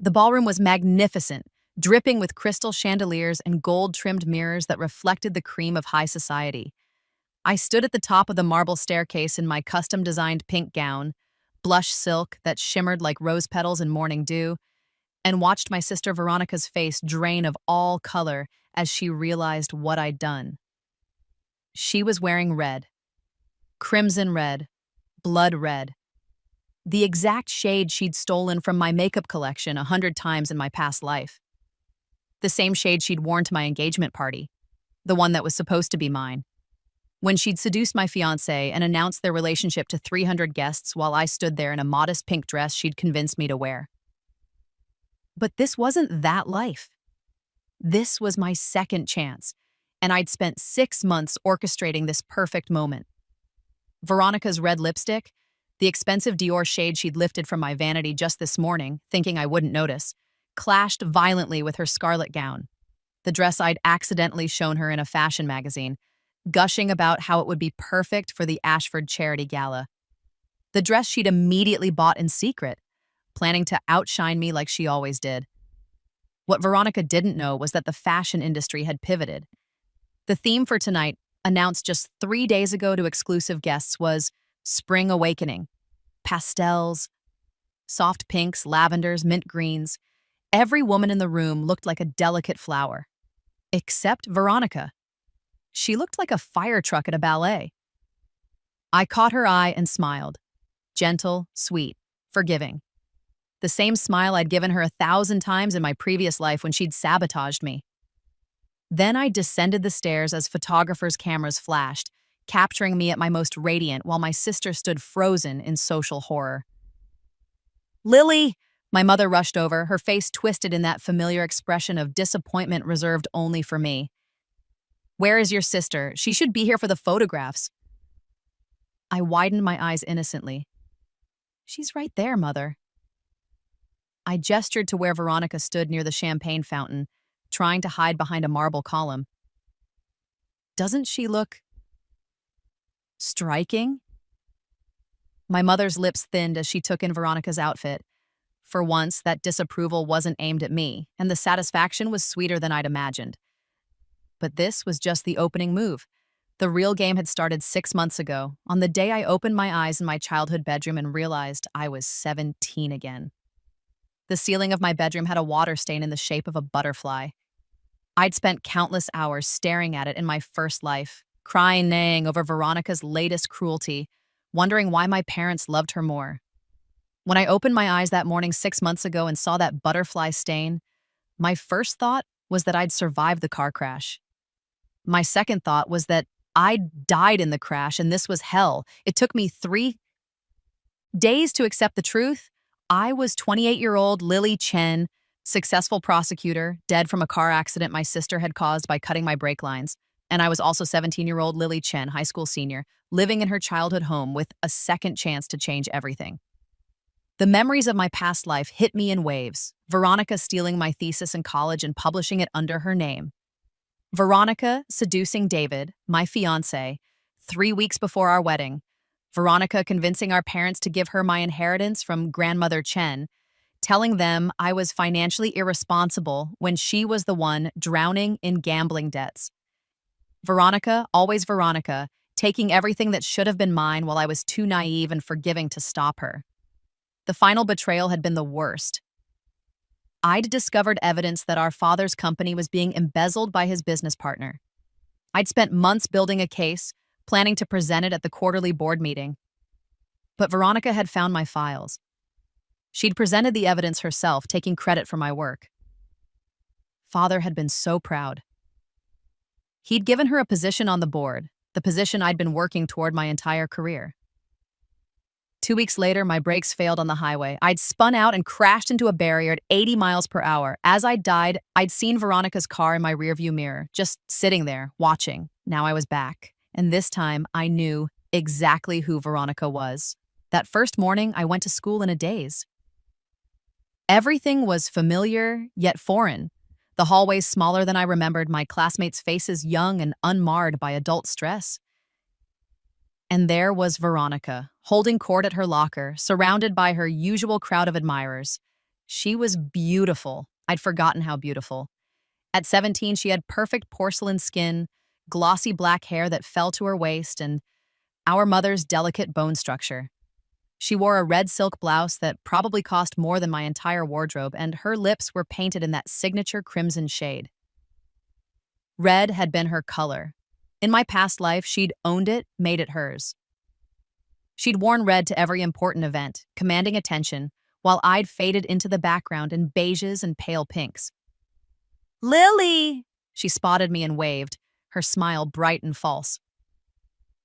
The ballroom was magnificent, dripping with crystal chandeliers and gold-trimmed mirrors that reflected the cream of high society. I stood at the top of the marble staircase in my custom-designed pink gown, blush silk that shimmered like rose petals in morning dew, and watched my sister Veronica's face drain of all color as she realized what I'd done. She was wearing red, crimson red, blood red, the exact shade she'd stolen from my makeup collection 100 times in my past life. The same shade she'd worn to my engagement party, the one that was supposed to be mine. When she'd seduced my fiancé and announced their relationship to 300 guests while I stood there in a modest pink dress she'd convinced me to wear. But this wasn't that life. This was my second chance, and I'd spent 6 months orchestrating this perfect moment. Veronica's red lipstick, the expensive Dior shade she'd lifted from my vanity just this morning, thinking I wouldn't notice, clashed violently with her scarlet gown, the dress I'd accidentally shown her in a fashion magazine, gushing about how it would be perfect for the Ashford Charity Gala. The dress she'd immediately bought in secret, planning to outshine me like she always did. What Veronica didn't know was that the fashion industry had pivoted. The theme for tonight, announced just 3 days ago to exclusive guests, was Spring Awakening. Pastels, soft pinks, lavenders, mint greens. Every woman in the room looked like a delicate flower. Except Veronica. She looked like a fire truck at a ballet. I caught her eye and smiled. Gentle, sweet, forgiving. The same smile I'd given her 1,000 times in my previous life when she'd sabotaged me. Then I descended the stairs as photographers' cameras flashed, capturing me at my most radiant while my sister stood frozen in social horror. "Lily!" My mother rushed over, her face twisted in that familiar expression of disappointment reserved only for me. "Where is your sister? She should be here for the photographs." I widened my eyes innocently. "She's right there, Mother." I gestured to where Veronica stood near the champagne fountain, trying to hide behind a marble column. "Doesn't she look striking?" My mother's lips thinned as she took in Veronica's outfit. For once, that disapproval wasn't aimed at me, and the satisfaction was sweeter than I'd imagined. But this was just the opening move. The real game had started 6 months ago, on the day I opened my eyes in my childhood bedroom and realized I was 17 again. The ceiling of my bedroom had a water stain in the shape of a butterfly. I'd spent countless hours staring at it in my first life, crying, neighing over Veronica's latest cruelty, wondering why my parents loved her more. When I opened my eyes that morning 6 months ago and saw that butterfly stain, my first thought was that I'd survived the car crash. My second thought was that I'd died in the crash and this was hell. It took me 3 days to accept the truth. I was 28-year-old Lily Chen, successful prosecutor, dead from a car accident my sister had caused by cutting my brake lines. And I was also 17-year-old Lily Chen, high school senior, living in her childhood home with a second chance to change everything. The memories of my past life hit me in waves. Veronica stealing my thesis in college and publishing it under her name. Veronica seducing David, my fiancé, 3 weeks before our wedding. Veronica convincing our parents to give her my inheritance from grandmother Chen, telling them I was financially irresponsible when she was the one drowning in gambling debts. Veronica, always Veronica, taking everything that should have been mine while I was too naive and forgiving to stop her. The final betrayal had been the worst. I'd discovered evidence that our father's company was being embezzled by his business partner. I'd spent months building a case, planning to present it at the quarterly board meeting. But Veronica had found my files. She'd presented the evidence herself, taking credit for my work. Father had been so proud. He'd given her a position on the board, the position I'd been working toward my entire career. 2 weeks later, my brakes failed on the highway. I'd spun out and crashed into a barrier at 80 miles per hour. As I died, I'd seen Veronica's car in my rearview mirror, just sitting there, watching. Now I was back. And this time, I knew exactly who Veronica was. That first morning, I went to school in a daze. Everything was familiar, yet foreign. The hallways smaller than I remembered, my classmates' faces young and unmarred by adult stress. And there was Veronica, holding court at her locker, surrounded by her usual crowd of admirers. She was beautiful. I'd forgotten how beautiful. At 17, she had perfect porcelain skin, glossy black hair that fell to her waist, and our mother's delicate bone structure. She wore a red silk blouse that probably cost more than my entire wardrobe, and her lips were painted in that signature crimson shade. Red had been her color. In my past life, she'd owned it, made it hers. She'd worn red to every important event, commanding attention, while I'd faded into the background in beiges and pale pinks. "Lily!" She spotted me and waved, her smile bright and false.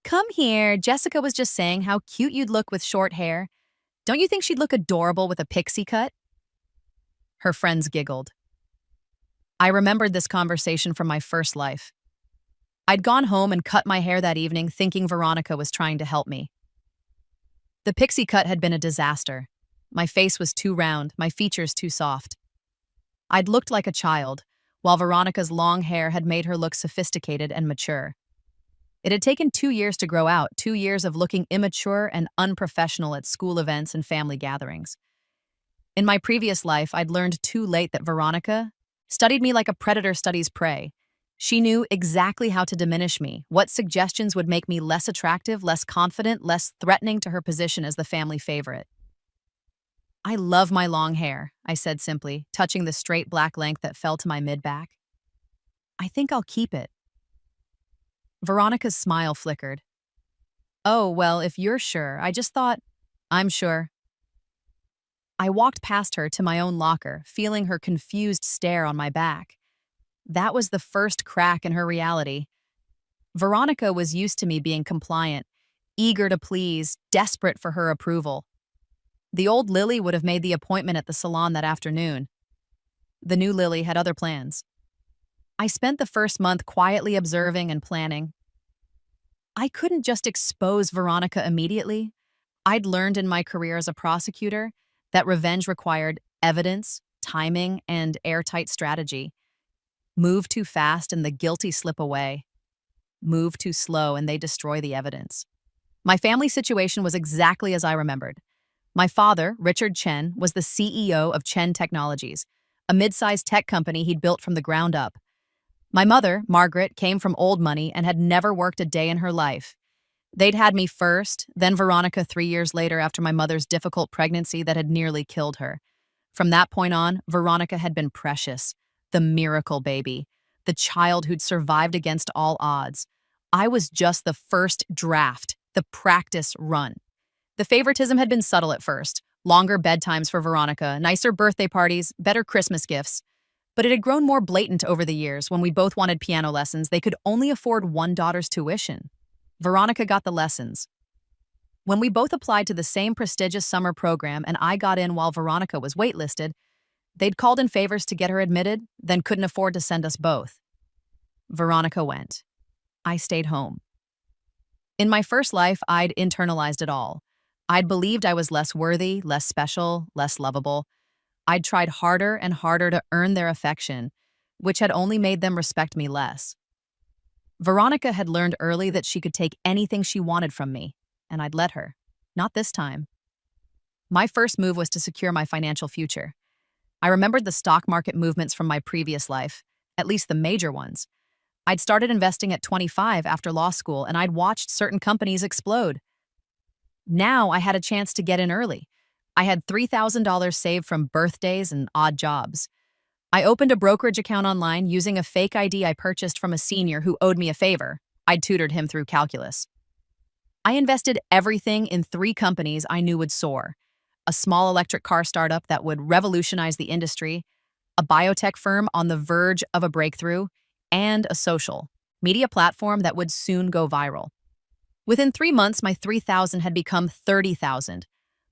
"Come here, Jessica was just saying how cute you'd look with short hair. Don't you think she'd look adorable with a pixie cut?" Her friends giggled. I remembered this conversation from my first life. I'd gone home and cut my hair that evening thinking Veronica was trying to help me. The pixie cut had been a disaster. My face was too round, my features too soft. I'd looked like a child, while Veronica's long hair had made her look sophisticated and mature. It had taken 2 years to grow out, 2 years of looking immature and unprofessional at school events and family gatherings. In my previous life, I'd learned too late that Veronica studied me like a predator studies prey. She knew exactly how to diminish me, what suggestions would make me less attractive, less confident, less threatening to her position as the family favorite. "I love my long hair," I said simply, touching the straight black length that fell to my mid-back. "I think I'll keep it." Veronica's smile flickered. "Oh, well, if you're sure, I just thought—" "I'm sure." I walked past her to my own locker, feeling her confused stare on my back. That was the first crack in her reality. Veronica was used to me being compliant, eager to please, desperate for her approval. The old Lily would have made the appointment at the salon that afternoon. The new Lily had other plans. I spent the first month quietly observing and planning. I couldn't just expose Veronica immediately. I'd learned in my career as a prosecutor that revenge required evidence, timing, and airtight strategy. Move too fast and the guilty slip away. Move too slow and they destroy the evidence. My family situation was exactly as I remembered. My father, Richard Chen, was the CEO of Chen Technologies, a mid-sized tech company he'd built from the ground up. My mother, Margaret, came from old money and had never worked a day in her life. They'd had me first, then Veronica 3 years later after my mother's difficult pregnancy that had nearly killed her. From that point on, Veronica had been precious, the miracle baby, the child who'd survived against all odds. I was just the first draft, the practice run. The favoritism had been subtle at first. Longer bedtimes for Veronica, nicer birthday parties, better Christmas gifts. But it had grown more blatant over the years when we both wanted piano lessons. They could only afford one daughter's tuition. Veronica got the lessons. When we both applied to the same prestigious summer program and I got in while Veronica was waitlisted, they'd called in favors to get her admitted, then couldn't afford to send us both. Veronica went. I stayed home. In my first life, I'd internalized it all. I'd believed I was less worthy, less special, less lovable. I'd tried harder and harder to earn their affection, which had only made them respect me less. Veronica had learned early that she could take anything she wanted from me, and I'd let her. Not this time. My first move was to secure my financial future. I remembered the stock market movements from my previous life, at least the major ones. I'd started investing at 25 after law school, and I'd watched certain companies explode. Now I had a chance to get in early. I had $3,000 saved from birthdays and odd jobs. I opened a brokerage account online using a fake ID I purchased from a senior who owed me a favor. I'd tutored him through calculus. I invested everything in 3 companies I knew would soar: a small electric car startup that would revolutionize the industry, a biotech firm on the verge of a breakthrough, and a social media platform that would soon go viral. Within 3 months, my $3,000 had become $30,000.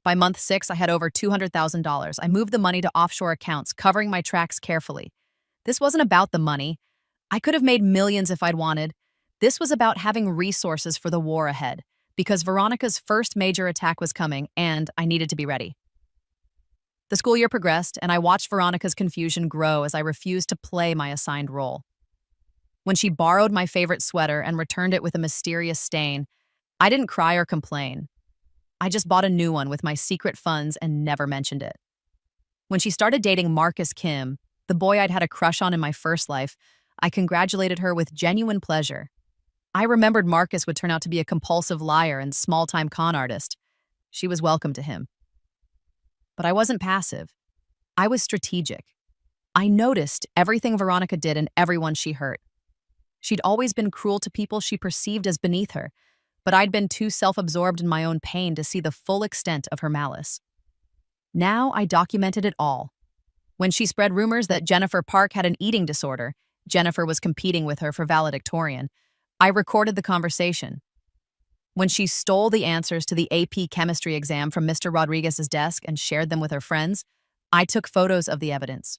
By month 6, I had over $200,000. I moved the money to offshore accounts, covering my tracks carefully. This wasn't about the money. I could have made millions if I'd wanted. This was about having resources for the war ahead, because Veronica's first major attack was coming, and I needed to be ready. The school year progressed, and I watched Veronica's confusion grow as I refused to play my assigned role. When she borrowed my favorite sweater and returned it with a mysterious stain, I didn't cry or complain. I just bought a new one with my secret funds and never mentioned it. When she started dating Marcus Kim, the boy I'd had a crush on in my first life, I congratulated her with genuine pleasure. I remembered Marcus would turn out to be a compulsive liar and small-time con artist. She was welcome to him. But I wasn't passive. I was strategic. I noticed everything Veronica did and everyone she hurt. She'd always been cruel to people she perceived as beneath her, but I'd been too self-absorbed in my own pain to see the full extent of her malice. Now I documented it all. When she spread rumors that Jennifer Park had an eating disorder, Jennifer was competing with her for valedictorian, I recorded the conversation. When she stole the answers to the AP chemistry exam from Mr. Rodriguez's desk and shared them with her friends, I took photos of the evidence.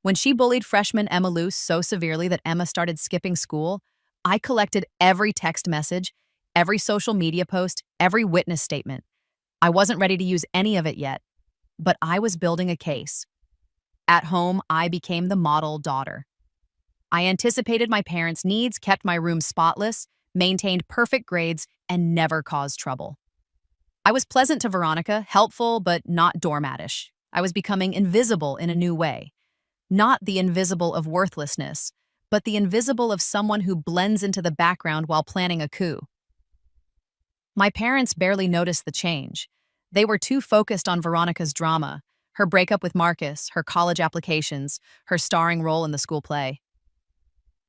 When she bullied freshman Emma Luce so severely that Emma started skipping school, I collected every text message, every social media post, every witness statement. I wasn't ready to use any of it yet, but I was building a case. At home, I became the model daughter. I anticipated my parents' needs, kept my room spotless, maintained perfect grades, and never caused trouble. I was pleasant to Veronica, helpful but not doormatish. I was becoming invisible in a new way. Not the invisible of worthlessness, but the invisible of someone who blends into the background while planning a coup. My parents barely noticed the change. They were too focused on Veronica's drama, her breakup with Marcus, her college applications, her starring role in the school play.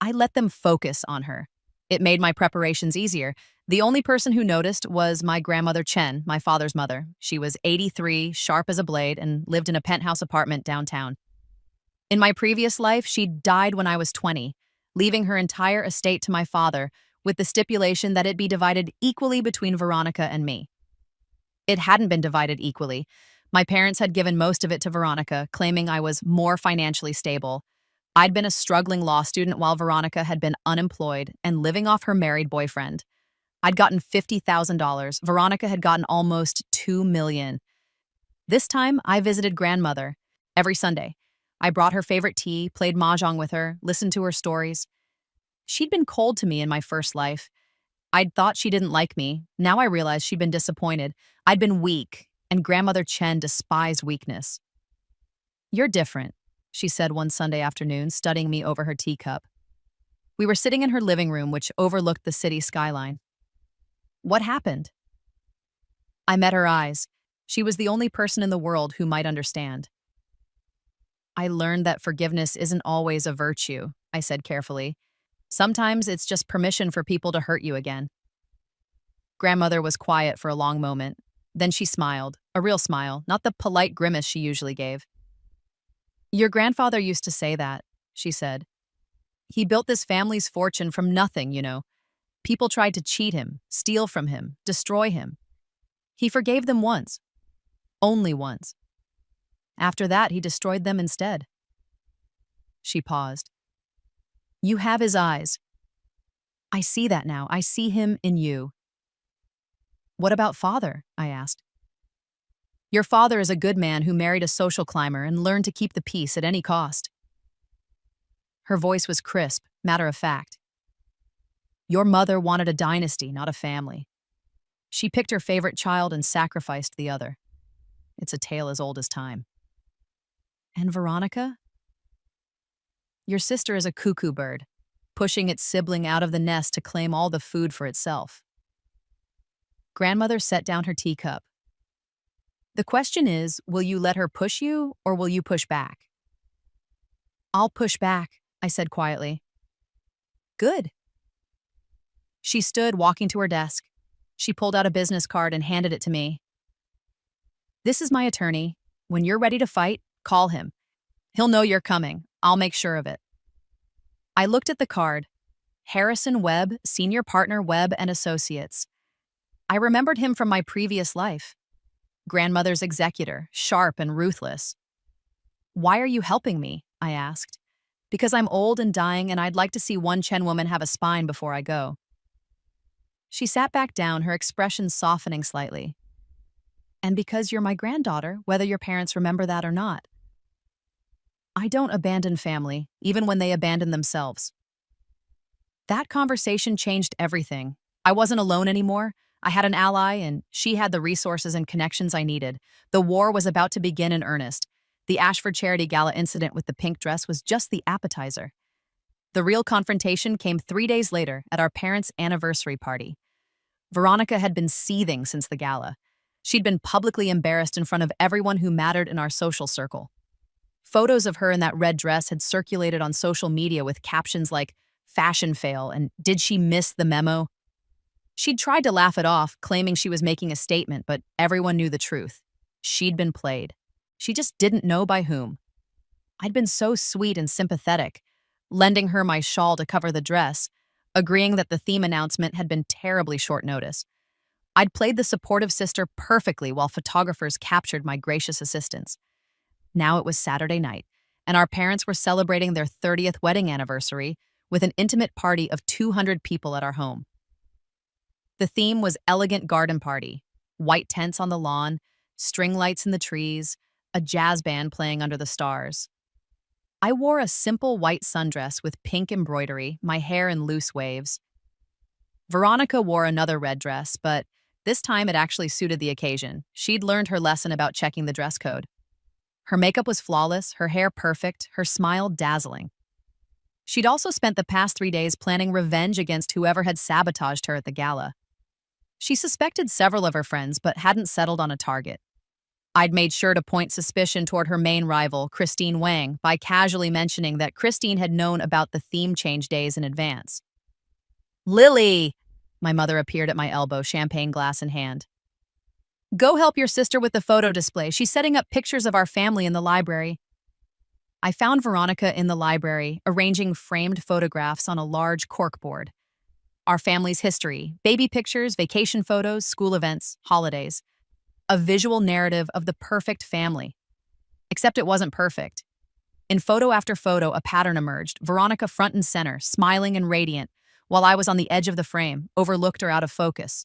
I let them focus on her. It made my preparations easier. The only person who noticed was my grandmother Chen, my father's mother. She was 83, sharp as a blade, and lived in a penthouse apartment downtown. In my previous life, she died when I was 20, leaving her entire estate to my father, with the stipulation that it be divided equally between Veronica and me. It hadn't been divided equally. My parents had given most of it to Veronica, claiming I was more financially stable. I'd been a struggling law student while Veronica had been unemployed and living off her married boyfriend. I'd gotten $50,000. Veronica had gotten almost $2 million. This time, I visited grandmother every Sunday. I brought her favorite tea, played mahjong with her, listened to her stories. She'd been cold to me in my first life. I'd thought she didn't like me. Now I realized she'd been disappointed. I'd been weak, and Grandmother Chen despised weakness. "You're different," she said one Sunday afternoon, studying me over her teacup. We were sitting in her living room, which overlooked the city skyline. "What happened?" I met her eyes. She was the only person in the world who might understand. "I learned that forgiveness isn't always a virtue," I said carefully. "Sometimes it's just permission for people to hurt you again." Grandmother was quiet for a long moment. Then she smiled, a real smile, not the polite grimace she usually gave. "Your grandfather used to say that," she said. "He built this family's fortune from nothing, you know. People tried to cheat him, steal from him, destroy him. He forgave them once. Only once. After that, he destroyed them instead." She paused. "You have his eyes. I see that now. I see him in you." "What about father?" I asked. "Your father is a good man who married a social climber and learned to keep the peace at any cost." Her voice was crisp, matter of fact. "Your mother wanted a dynasty, not a family. She picked her favorite child and sacrificed the other. It's a tale as old as time." "And Veronica?" "Your sister is a cuckoo bird, pushing its sibling out of the nest to claim all the food for itself." Grandmother set down her teacup. "The question is, will you let her push you, or will you push back?" "I'll push back," I said quietly. "Good." She stood, walking to her desk. She pulled out a business card and handed it to me. "This is my attorney. When you're ready to fight, call him. He'll know you're coming. I'll make sure of it." I looked at the card. Harrison Webb, Senior Partner, Webb and Associates. I remembered him from my previous life. Grandmother's executor, sharp and ruthless. "Why are you helping me?" I asked. "Because I'm old and dying and I'd like to see one Chen woman have a spine before I go." She sat back down, her expression softening slightly. "And because you're my granddaughter, whether your parents remember that or not." I don't abandon family, even when they abandon themselves. That conversation changed everything. I wasn't alone anymore. I had an ally, and she had the resources and connections I needed. The war was about to begin in earnest. The Ashford Charity Gala incident with the pink dress was just the appetizer. The real confrontation came 3 days later at our parents' anniversary party. Veronica had been seething since the gala. She'd been publicly embarrassed in front of everyone who mattered in our social circle. Photos of her in that red dress had circulated on social media with captions like, "Fashion fail," and "Did she miss the memo?" She'd tried to laugh it off, claiming she was making a statement, but everyone knew the truth. She'd been played. She just didn't know by whom. I'd been so sweet and sympathetic, lending her my shawl to cover the dress, agreeing that the theme announcement had been terribly short notice. I'd played the supportive sister perfectly while photographers captured my gracious assistance. Now it was Saturday night, and our parents were celebrating their 30th wedding anniversary with an intimate party of 200 people at our home. The theme was elegant garden party, white tents on the lawn, string lights in the trees, a jazz band playing under the stars. I wore a simple white sundress with pink embroidery, my hair in loose waves. Veronica wore another red dress, but this time it actually suited the occasion. She'd learned her lesson about checking the dress code. Her makeup was flawless, her hair perfect, her smile dazzling. She'd also spent the past 3 days planning revenge against whoever had sabotaged her at the gala. She suspected several of her friends, but hadn't settled on a target. I'd made sure to point suspicion toward her main rival, Christine Wang, by casually mentioning that Christine had known about the theme change days in advance. "Lily!" My mother appeared at my elbow, champagne glass in hand. "Go help your sister with the photo display. She's setting up pictures of our family in the library." I found Veronica in the library, arranging framed photographs on a large corkboard. Our family's history, baby pictures, vacation photos, school events, holidays. A visual narrative of the perfect family. Except it wasn't perfect. In photo after photo, a pattern emerged, Veronica front and center, smiling and radiant, while I was on the edge of the frame, overlooked or out of focus.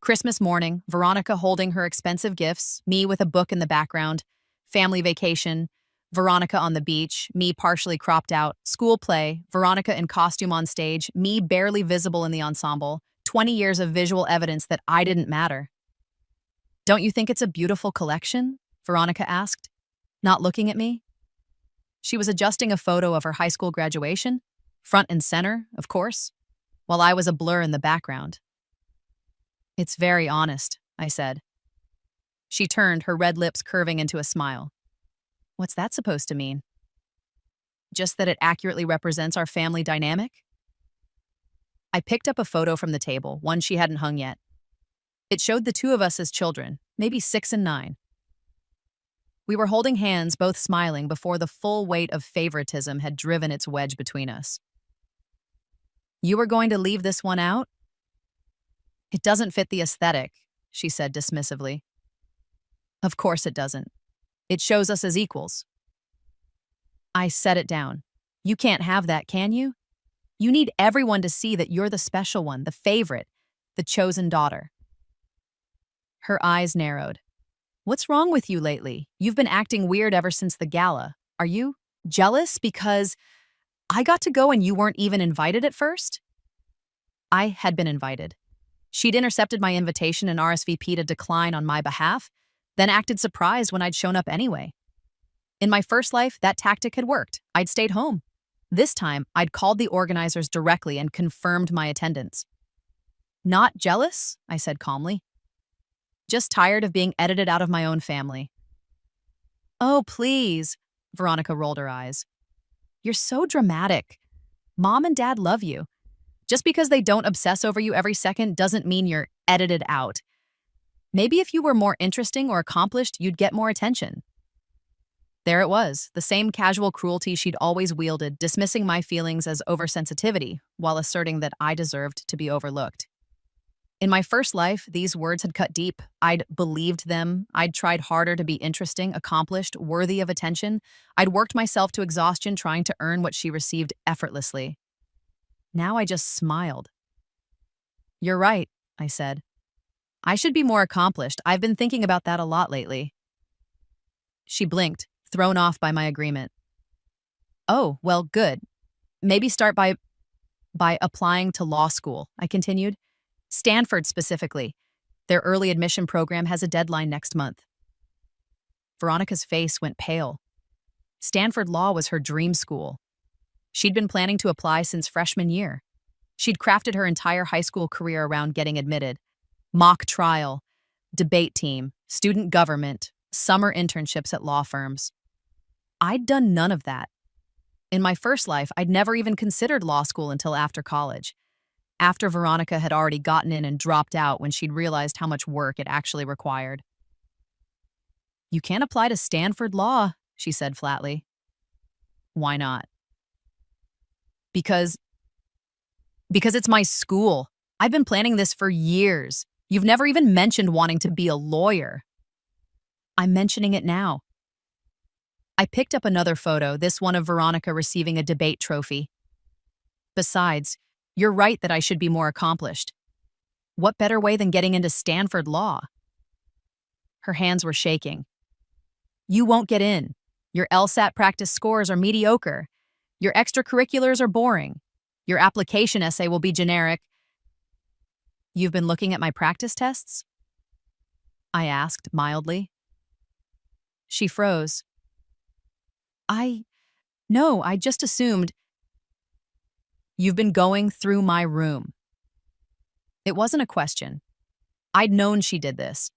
Christmas morning, Veronica holding her expensive gifts, me with a book in the background, family vacation, Veronica on the beach, me partially cropped out, school play, Veronica in costume on stage, me barely visible in the ensemble, 20 years of visual evidence that I didn't matter. "Don't you think it's a beautiful collection?" Veronica asked, not looking at me. She was adjusting a photo of her high school graduation, front and center, of course, while I was a blur in the background. "It's very honest," I said. She turned, her red lips curving into a smile. "What's that supposed to mean?" "Just that it accurately represents our family dynamic." I picked up a photo from the table, one she hadn't hung yet. It showed the two of us as children, maybe 6 and 9. We were holding hands, both smiling, before the full weight of favoritism had driven its wedge between us. "You were going to leave this one out?" "It doesn't fit the aesthetic," she said dismissively. "Of course it doesn't. It shows us as equals." I set it down. "You can't have that, can you? You need everyone to see that you're the special one, the favorite, the chosen daughter." Her eyes narrowed. "What's wrong with you lately? You've been acting weird ever since the gala. Are you jealous because I got to go and you weren't even invited at first?" I had been invited. She'd intercepted my invitation and RSVP'd a decline on my behalf, then acted surprised when I'd shown up anyway. In my first life, that tactic had worked. I'd stayed home. This time, I'd called the organizers directly and confirmed my attendance. "Not jealous?" I said calmly. "Just tired of being edited out of my own family." "Oh, please," Veronica rolled her eyes. "You're so dramatic. Mom and Dad love you. Just because they don't obsess over you every second doesn't mean you're edited out. Maybe if you were more interesting or accomplished, you'd get more attention." There it was, the same casual cruelty she'd always wielded, dismissing my feelings as oversensitivity while asserting that I deserved to be overlooked. In my first life, these words had cut deep. I'd believed them. I'd tried harder to be interesting, accomplished, worthy of attention. I'd worked myself to exhaustion trying to earn what she received effortlessly. Now I just smiled. "You're right," I said. "I should be more accomplished. I've been thinking about that a lot lately." She blinked, thrown off by my agreement. "Oh, well, good. Maybe start by applying to law school," I continued. "Stanford specifically. Their early admission program has a deadline next month." Veronica's face went pale. Stanford Law was her dream school. She'd been planning to apply since freshman year. She'd crafted her entire high school career around getting admitted. Mock trial, debate team, student government, summer internships at law firms. I'd done none of that. In my first life, I'd never even considered law school until after college. After Veronica had already gotten in and dropped out when she'd realized how much work it actually required. "You can't apply to Stanford Law," she said flatly. "Why not?" Because it's my school. I've been planning this for years. You've never even mentioned wanting to be a lawyer." "I'm mentioning it now." I picked up another photo, this one of Veronica receiving a debate trophy. "Besides, you're right that I should be more accomplished. What better way than getting into Stanford Law?" Her hands were shaking. "You won't get in. Your LSAT practice scores are mediocre. Your extracurriculars are boring. Your application essay will be generic." "You've been looking at my practice tests?" I asked mildly. She froze. No, I just assumed." "You've been going through my room." It wasn't a question. I'd known she did this.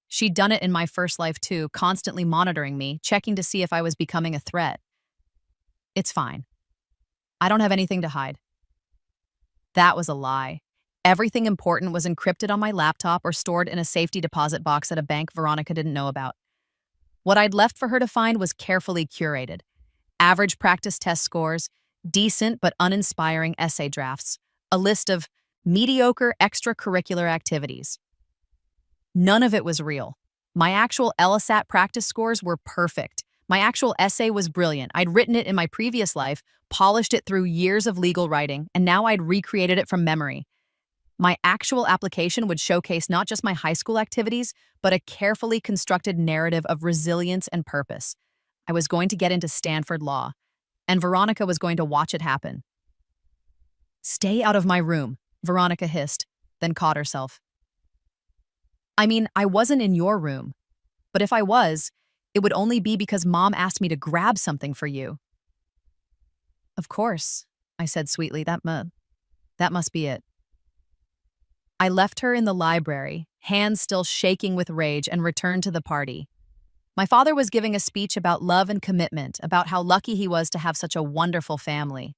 She'd done it in my first life too, constantly monitoring me, checking to see if I was becoming a threat. "It's fine. I don't have anything to hide." That was a lie. Everything important was encrypted on my laptop or stored in a safety deposit box at a bank Veronica didn't know about. What I'd left for her to find was carefully curated. Average practice test scores, decent but uninspiring essay drafts, a list of mediocre extracurricular activities. None of it was real. My actual LSAT practice scores were perfect. My actual essay was brilliant. I'd written it in my previous life, polished it through years of legal writing, and now I'd recreated it from memory. My actual application would showcase not just my high school activities, but a carefully constructed narrative of resilience and purpose. I was going to get into Stanford Law, and Veronica was going to watch it happen. "Stay out of my room," Veronica hissed, then caught herself. "I mean, I wasn't in your room. But if I was, it would only be because Mom asked me to grab something for you." "Of course," I said sweetly, that must be it." I left her in the library, hands still shaking with rage, and returned to the party. My father was giving a speech about love and commitment, about how lucky he was to have such a wonderful family.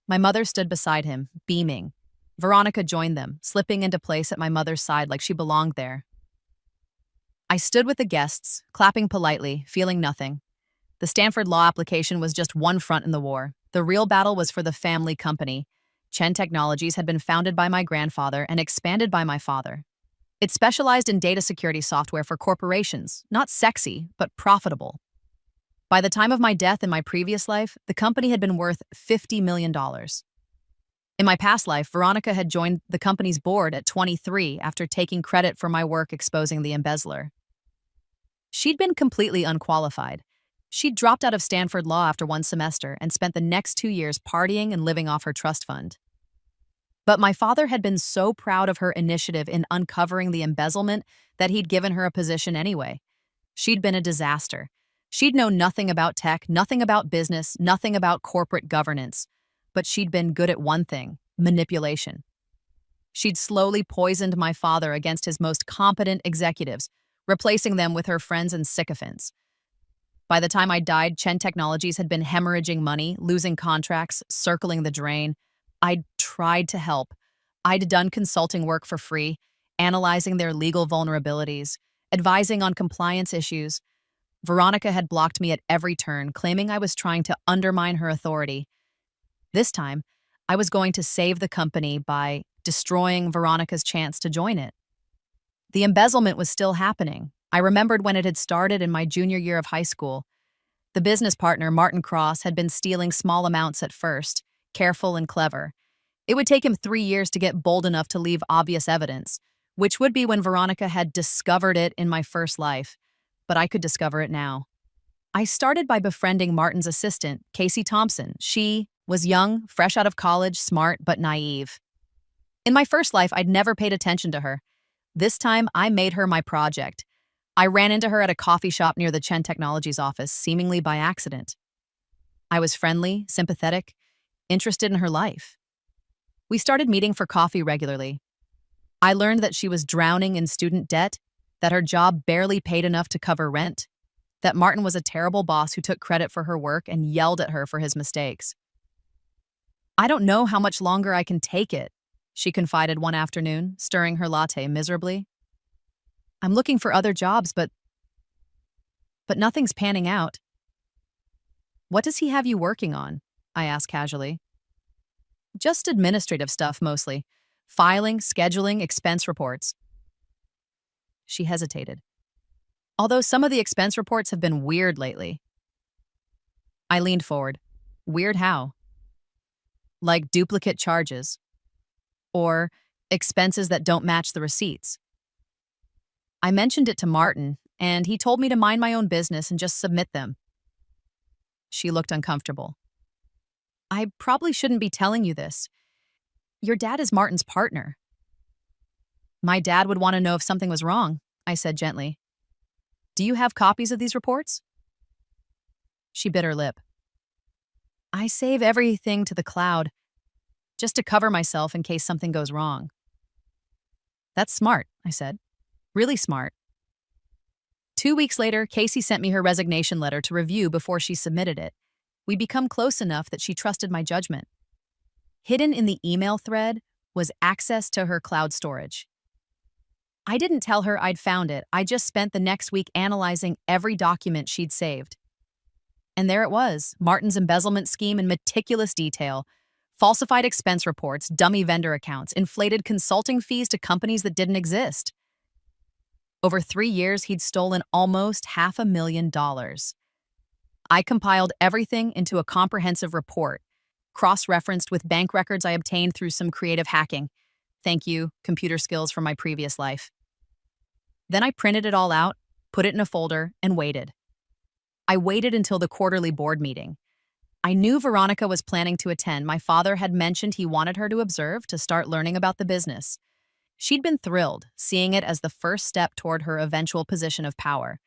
My mother stood beside him, beaming. Veronica joined them, slipping into place at my mother's side like she belonged there. I stood with the guests, clapping politely, feeling nothing. The Stanford Law application was just one front in the war. The real battle was for the family company. Chen Technologies had been founded by my grandfather and expanded by my father. It specialized in data security software for corporations, not sexy, but profitable. By the time of my death in my previous life, the company had been worth $50 million. In my past life, Veronica had joined the company's board at 23 after taking credit for my work exposing the embezzler. She'd been completely unqualified. She'd dropped out of Stanford Law after one semester and spent the next 2 years partying and living off her trust fund. But my father had been so proud of her initiative in uncovering the embezzlement that he'd given her a position anyway. She'd been a disaster. She'd known nothing about tech, nothing about business, nothing about corporate governance. But she'd been good at one thing: manipulation. She'd slowly poisoned my father against his most competent executives, replacing them with her friends and sycophants. By the time I died, Chen Technologies had been hemorrhaging money, losing contracts, circling the drain. I'd tried to help. I'd done consulting work for free, analyzing their legal vulnerabilities, advising on compliance issues. Veronica had blocked me at every turn, claiming I was trying to undermine her authority. This time, I was going to save the company by destroying Veronica's chance to join it. The embezzlement was still happening. I remembered when it had started in my junior year of high school. The business partner, Martin Cross, had been stealing small amounts at first, careful and clever. It would take him 3 years to get bold enough to leave obvious evidence, which would be when Veronica had discovered it in my first life. But I could discover it now. I started by befriending Martin's assistant, Casey Thompson. She was young, fresh out of college, smart, but naive. In my first life, I'd never paid attention to her. This time, I made her my project. I ran into her at a coffee shop near the Chen Technologies office, seemingly by accident. I was friendly, sympathetic, interested in her life. We started meeting for coffee regularly. I learned that she was drowning in student debt, that her job barely paid enough to cover rent, that Martin was a terrible boss who took credit for her work and yelled at her for his mistakes. "I don't know how much longer I can take it," she confided one afternoon, stirring her latte miserably. "I'm looking for other jobs, but nothing's panning out." "What does he have you working on?" I asked casually. "Just administrative stuff mostly. Filing, scheduling, expense reports." She hesitated. "Although some of the expense reports have been weird lately." I leaned forward. "Weird how?" "Like duplicate charges. Or expenses that don't match the receipts." I mentioned it to Martin, and he told me to mind my own business and just submit them. She looked uncomfortable. "I probably shouldn't be telling you this. Your dad is Martin's partner." "My dad would want to know if something was wrong," I said gently. "Do you have copies of these reports?" She bit her lip. "I save everything to the cloud, just to cover myself in case something goes wrong." "That's smart," I said. "Really smart." 2 weeks later, Casey sent me her resignation letter to review before she submitted it. We'd become close enough that she trusted my judgment. Hidden in the email thread was access to her cloud storage. I didn't tell her I'd found it. I just spent the next week analyzing every document she'd saved. And there it was, Martin's embezzlement scheme in meticulous detail. Falsified expense reports, dummy vendor accounts, inflated consulting fees to companies that didn't exist. Over 3 years, he'd stolen almost $500,000. I compiled everything into a comprehensive report, cross-referenced with bank records I obtained through some creative hacking. Thank you, computer skills from my previous life. Then I printed it all out, put it in a folder, and waited. I waited until the quarterly board meeting. I knew Veronica was planning to attend. My father had mentioned he wanted her to observe to start learning about the business. She'd been thrilled, seeing it as the first step toward her eventual position of power.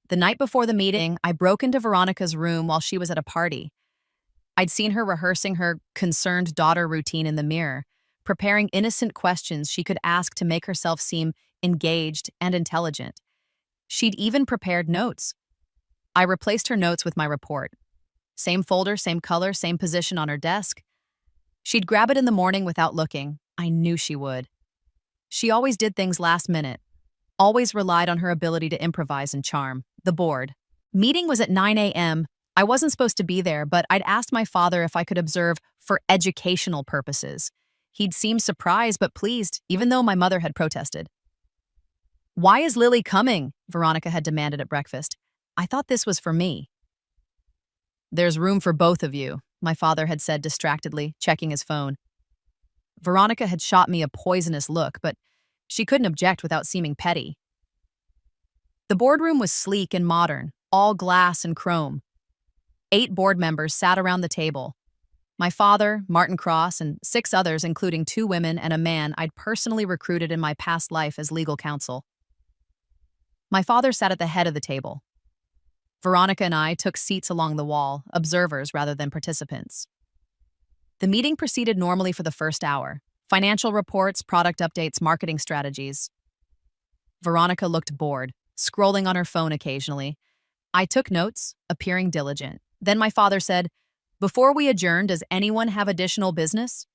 The night before the meeting, I broke into Veronica's room while she was at a party. I'd seen her rehearsing her concerned daughter routine in the mirror, preparing innocent questions she could ask to make herself seem engaged and intelligent. She'd even prepared notes. I replaced her notes with my report. Same folder, same color, same position on her desk. She'd grab it in the morning without looking. I knew she would. She always did things last minute, always relied on her ability to improvise and charm. The board meeting was at 9 a.m. I wasn't supposed to be there, but I'd asked my father if I could observe for educational purposes. He'd seemed surprised but pleased, even though my mother had protested. "Why is Lily coming?" Veronica had demanded at breakfast. "I thought this was for me." "There's room for both of you," my father had said distractedly, checking his phone. Veronica had shot me a poisonous look, but she couldn't object without seeming petty. The boardroom was sleek and modern, all glass and chrome. 8 board members sat around the table. My father, Martin Cross, and 6 others, including 2 women and a man I'd personally recruited in my past life as legal counsel. My father sat at the head of the table. Veronica and I took seats along the wall, observers rather than participants. The meeting proceeded normally for the first hour. Financial reports, product updates, marketing strategies. Veronica looked bored, scrolling on her phone occasionally. I took notes, appearing diligent. Then my father said, "Before we adjourn, does anyone have additional business?"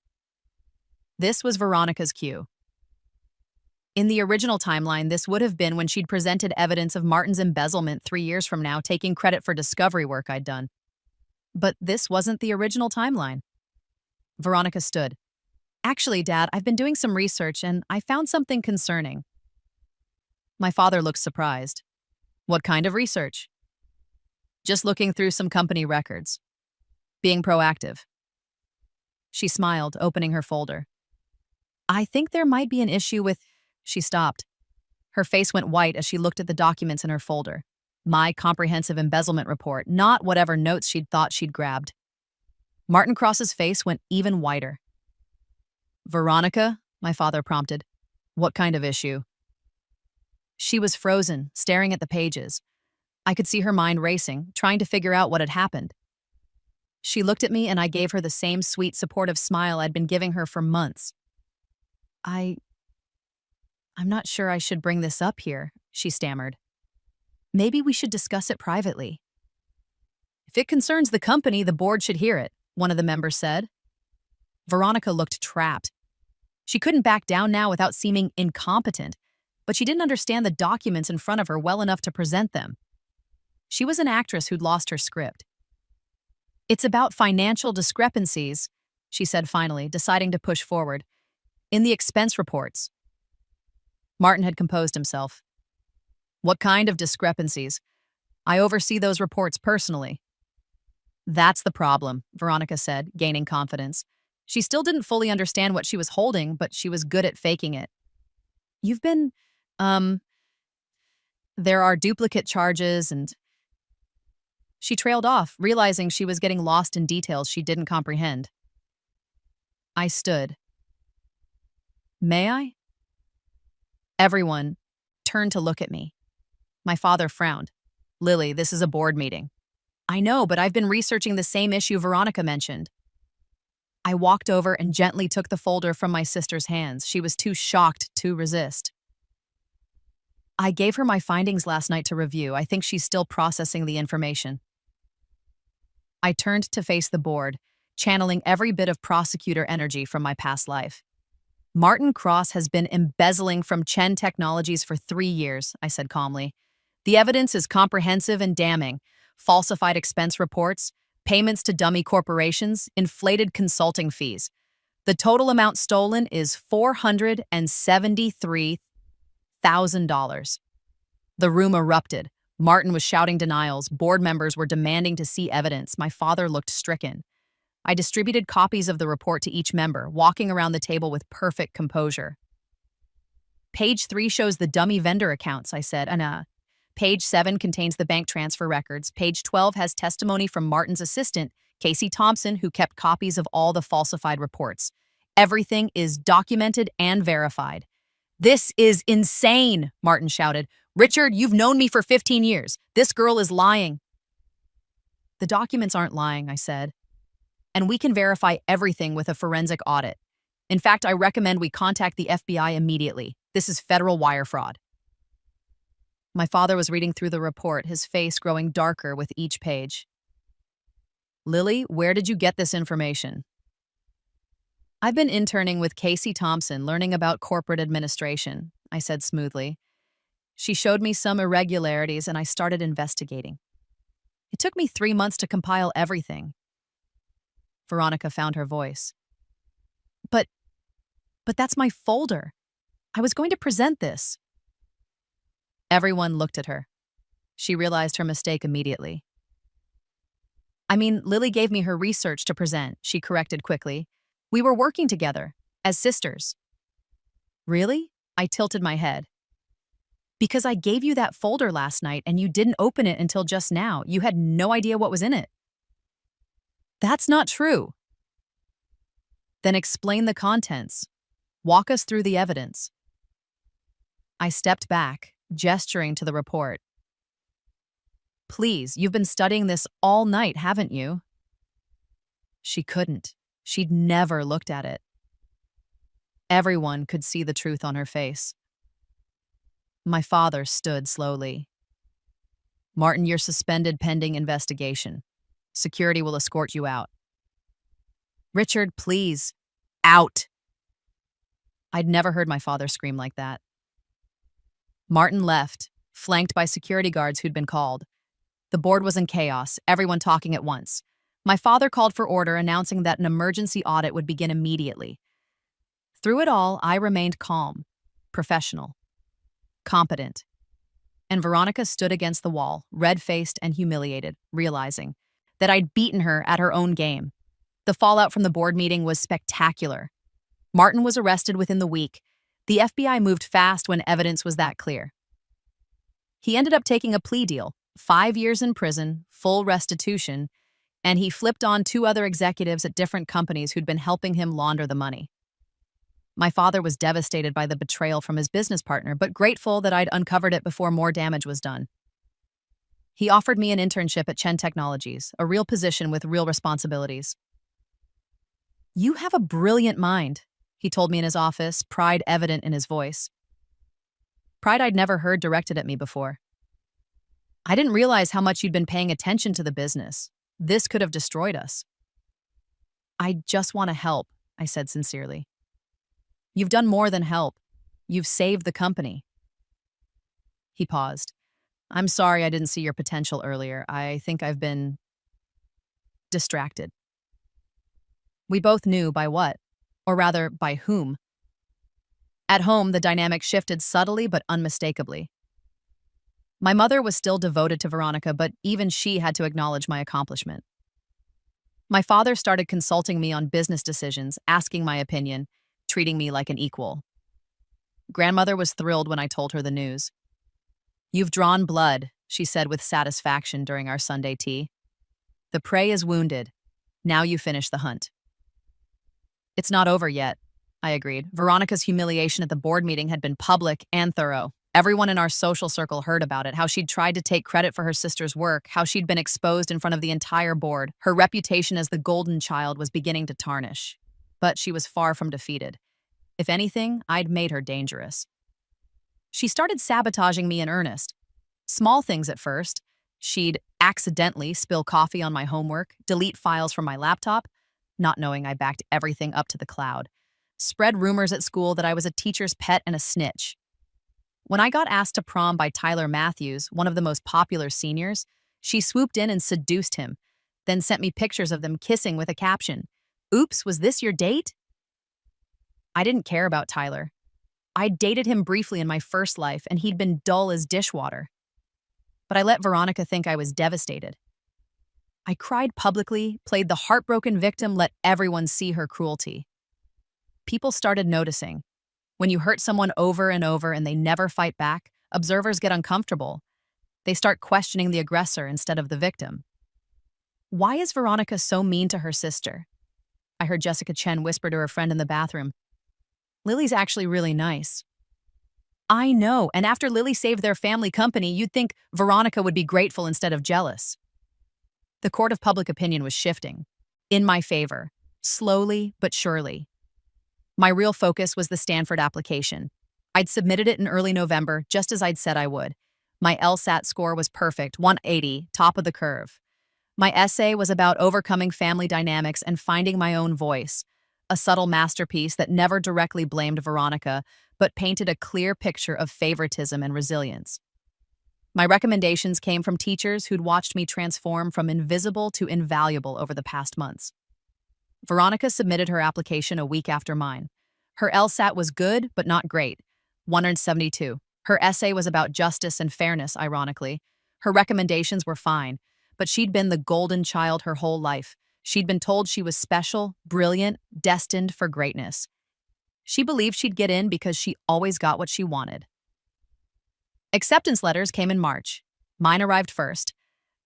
This was Veronica's cue. In the original timeline, this would have been when she'd presented evidence of Martin's embezzlement 3 years from now, taking credit for discovery work I'd done. But this wasn't the original timeline. Veronica stood. "Actually, Dad, I've been doing some research and I found something concerning." My father looked surprised. "What kind of research?" "Just looking through some company records. Being proactive." She smiled, opening her folder. "I think there might be an issue with—" She stopped. Her face went white as she looked at the documents in her folder. My comprehensive embezzlement report, not whatever notes she'd thought she'd grabbed. Martin Cross's face went even whiter. "Veronica," my father prompted. "What kind of issue?" She was frozen, staring at the pages. I could see her mind racing, trying to figure out what had happened. She looked at me and I gave her the same sweet, supportive smile I'd been giving her for months. I'm not sure I should bring this up here, she stammered. Maybe we should discuss it privately. If it concerns the company, the board should hear it, one of the members said. Veronica looked trapped. She couldn't back down now without seeming incompetent, but she didn't understand the documents in front of her well enough to present them. She was an actress who'd lost her script. It's about financial discrepancies, she said finally, deciding to push forward. In the expense reports. Martin had composed himself. What kind of discrepancies? I oversee those reports personally. That's the problem, Veronica said, gaining confidence. She still didn't fully understand what she was holding, but she was good at faking it. You've been, there are duplicate charges and... She trailed off, realizing she was getting lost in details she didn't comprehend. I stood. May I? Everyone turned to look at me. My father frowned. Lily, this is a board meeting. I know, but I've been researching the same issue Veronica mentioned. I walked over and gently took the folder from my sister's hands. She was too shocked to resist. I gave her my findings last night to review. I think she's still processing the information. I turned to face the board, channeling every bit of prosecutor energy from my past life. Martin Cross has been embezzling from Chen Technologies for 3 years, I said calmly. The evidence is comprehensive and damning. Falsified expense reports, payments to dummy corporations, inflated consulting fees. The total amount stolen is $473,000. The room erupted. Martin was shouting denials. Board members were demanding to see evidence. My father looked stricken. I distributed copies of the report to each member, walking around the table with perfect composure. Page 3 shows the dummy vendor accounts, I said, and Page 7 contains the bank transfer records. Page 12 has testimony from Martin's assistant, Casey Thompson, who kept copies of all the falsified reports. Everything is documented and verified. This is insane, Martin shouted. Richard, you've known me for 15 years. This girl is lying. The documents aren't lying, I said. And we can verify everything with a forensic audit. In fact, I recommend we contact the FBI immediately. This is federal wire fraud. My father was reading through the report, his face growing darker with each page. Lily, where did you get this information? I've been interning with Casey Thompson, learning about corporate administration, I said smoothly. She showed me some irregularities and I started investigating. It took me 3 months to compile everything. Veronica found her voice. But that's my folder. I was going to present this. Everyone looked at her. She realized her mistake immediately. I mean, Lily gave me her research to present, she corrected quickly. We were working together, as sisters. Really? I tilted my head. Because I gave you that folder last night and you didn't open it until just now. You had no idea what was in it. That's not true. Then explain the contents. Walk us through the evidence. I stepped back, gesturing to the report. Please, you've been studying this all night, haven't you? She couldn't. She'd never looked at it. Everyone could see the truth on her face. My father stood slowly. Martin, you're suspended pending investigation. Security will escort you out. Richard, please. Out. I'd never heard my father scream like that. Martin left, flanked by security guards who'd been called. The board was in chaos, everyone talking at once. My father called for order, announcing that an emergency audit would begin immediately. Through it all, I remained calm, professional, competent. And Veronica stood against the wall, red-faced and humiliated, realizing that I'd beaten her at her own game. The fallout from the board meeting was spectacular. Martin was arrested within the week. The FBI moved fast when evidence was that clear. He ended up taking a plea deal, 5 years in prison, full restitution, and he flipped on 2 other executives at different companies who'd been helping him launder the money. My father was devastated by the betrayal from his business partner, but grateful that I'd uncovered it before more damage was done. He offered me an internship at Chen Technologies, a real position with real responsibilities. "You have a brilliant mind," he told me in his office, pride evident in his voice. Pride I'd never heard directed at me before. "I didn't realize how much you'd been paying attention to the business. This could have destroyed us." "I just want to help," I said sincerely. "You've done more than help. You've saved the company." He paused. "I'm sorry I didn't see your potential earlier. I think I've been distracted." We both knew by what, or rather, by whom. At home, the dynamic shifted subtly but unmistakably. My mother was still devoted to Veronica, but even she had to acknowledge my accomplishment. My father started consulting me on business decisions, asking my opinion, treating me like an equal. Grandmother was thrilled when I told her the news. "You've drawn blood," she said with satisfaction during our Sunday tea. "The prey is wounded. Now you finish the hunt." "It's not over yet," I agreed. Veronica's humiliation at the board meeting had been public and thorough. Everyone in our social circle heard about it, how she'd tried to take credit for her sister's work, how she'd been exposed in front of the entire board. Her reputation as the golden child was beginning to tarnish. But she was far from defeated. If anything, I'd made her dangerous. She started sabotaging me in earnest. Small things at first. She'd accidentally spill coffee on my homework, delete files from my laptop, not knowing I backed everything up to the cloud. Spread rumors at school that I was a teacher's pet and a snitch. When I got asked to prom by Tyler Matthews, one of the most popular seniors, she swooped in and seduced him, then sent me pictures of them kissing with a caption, "Oops, was this your date?" I didn't care about Tyler. I'd dated him briefly in my first life, and he'd been dull as dishwater. But I let Veronica think I was devastated. I cried publicly, played the heartbroken victim, let everyone see her cruelty. People started noticing. When you hurt someone over and over and they never fight back, observers get uncomfortable. They start questioning the aggressor instead of the victim. "Why is Veronica so mean to her sister?" I heard Jessica Chen whisper to her friend in the bathroom. "Lily's actually really nice." "I know, and after Lily saved their family company, you'd think Veronica would be grateful instead of jealous." The court of public opinion was shifting. In my favor. Slowly but surely. My real focus was the Stanford application. I'd submitted it in early November, just as I'd said I would. My LSAT score was perfect, 180, top of the curve. My essay was about overcoming family dynamics and finding my own voice, a subtle masterpiece that never directly blamed Veronica, but painted a clear picture of favoritism and resilience. My recommendations came from teachers who'd watched me transform from invisible to invaluable over the past months. Veronica submitted her application a week after mine. Her LSAT was good, but not great, 172. Her essay was about justice and fairness, ironically. Her recommendations were fine, but she'd been the golden child her whole life. She'd been told she was special, brilliant, destined for greatness. She believed she'd get in because she always got what she wanted. Acceptance letters came in March. Mine arrived first.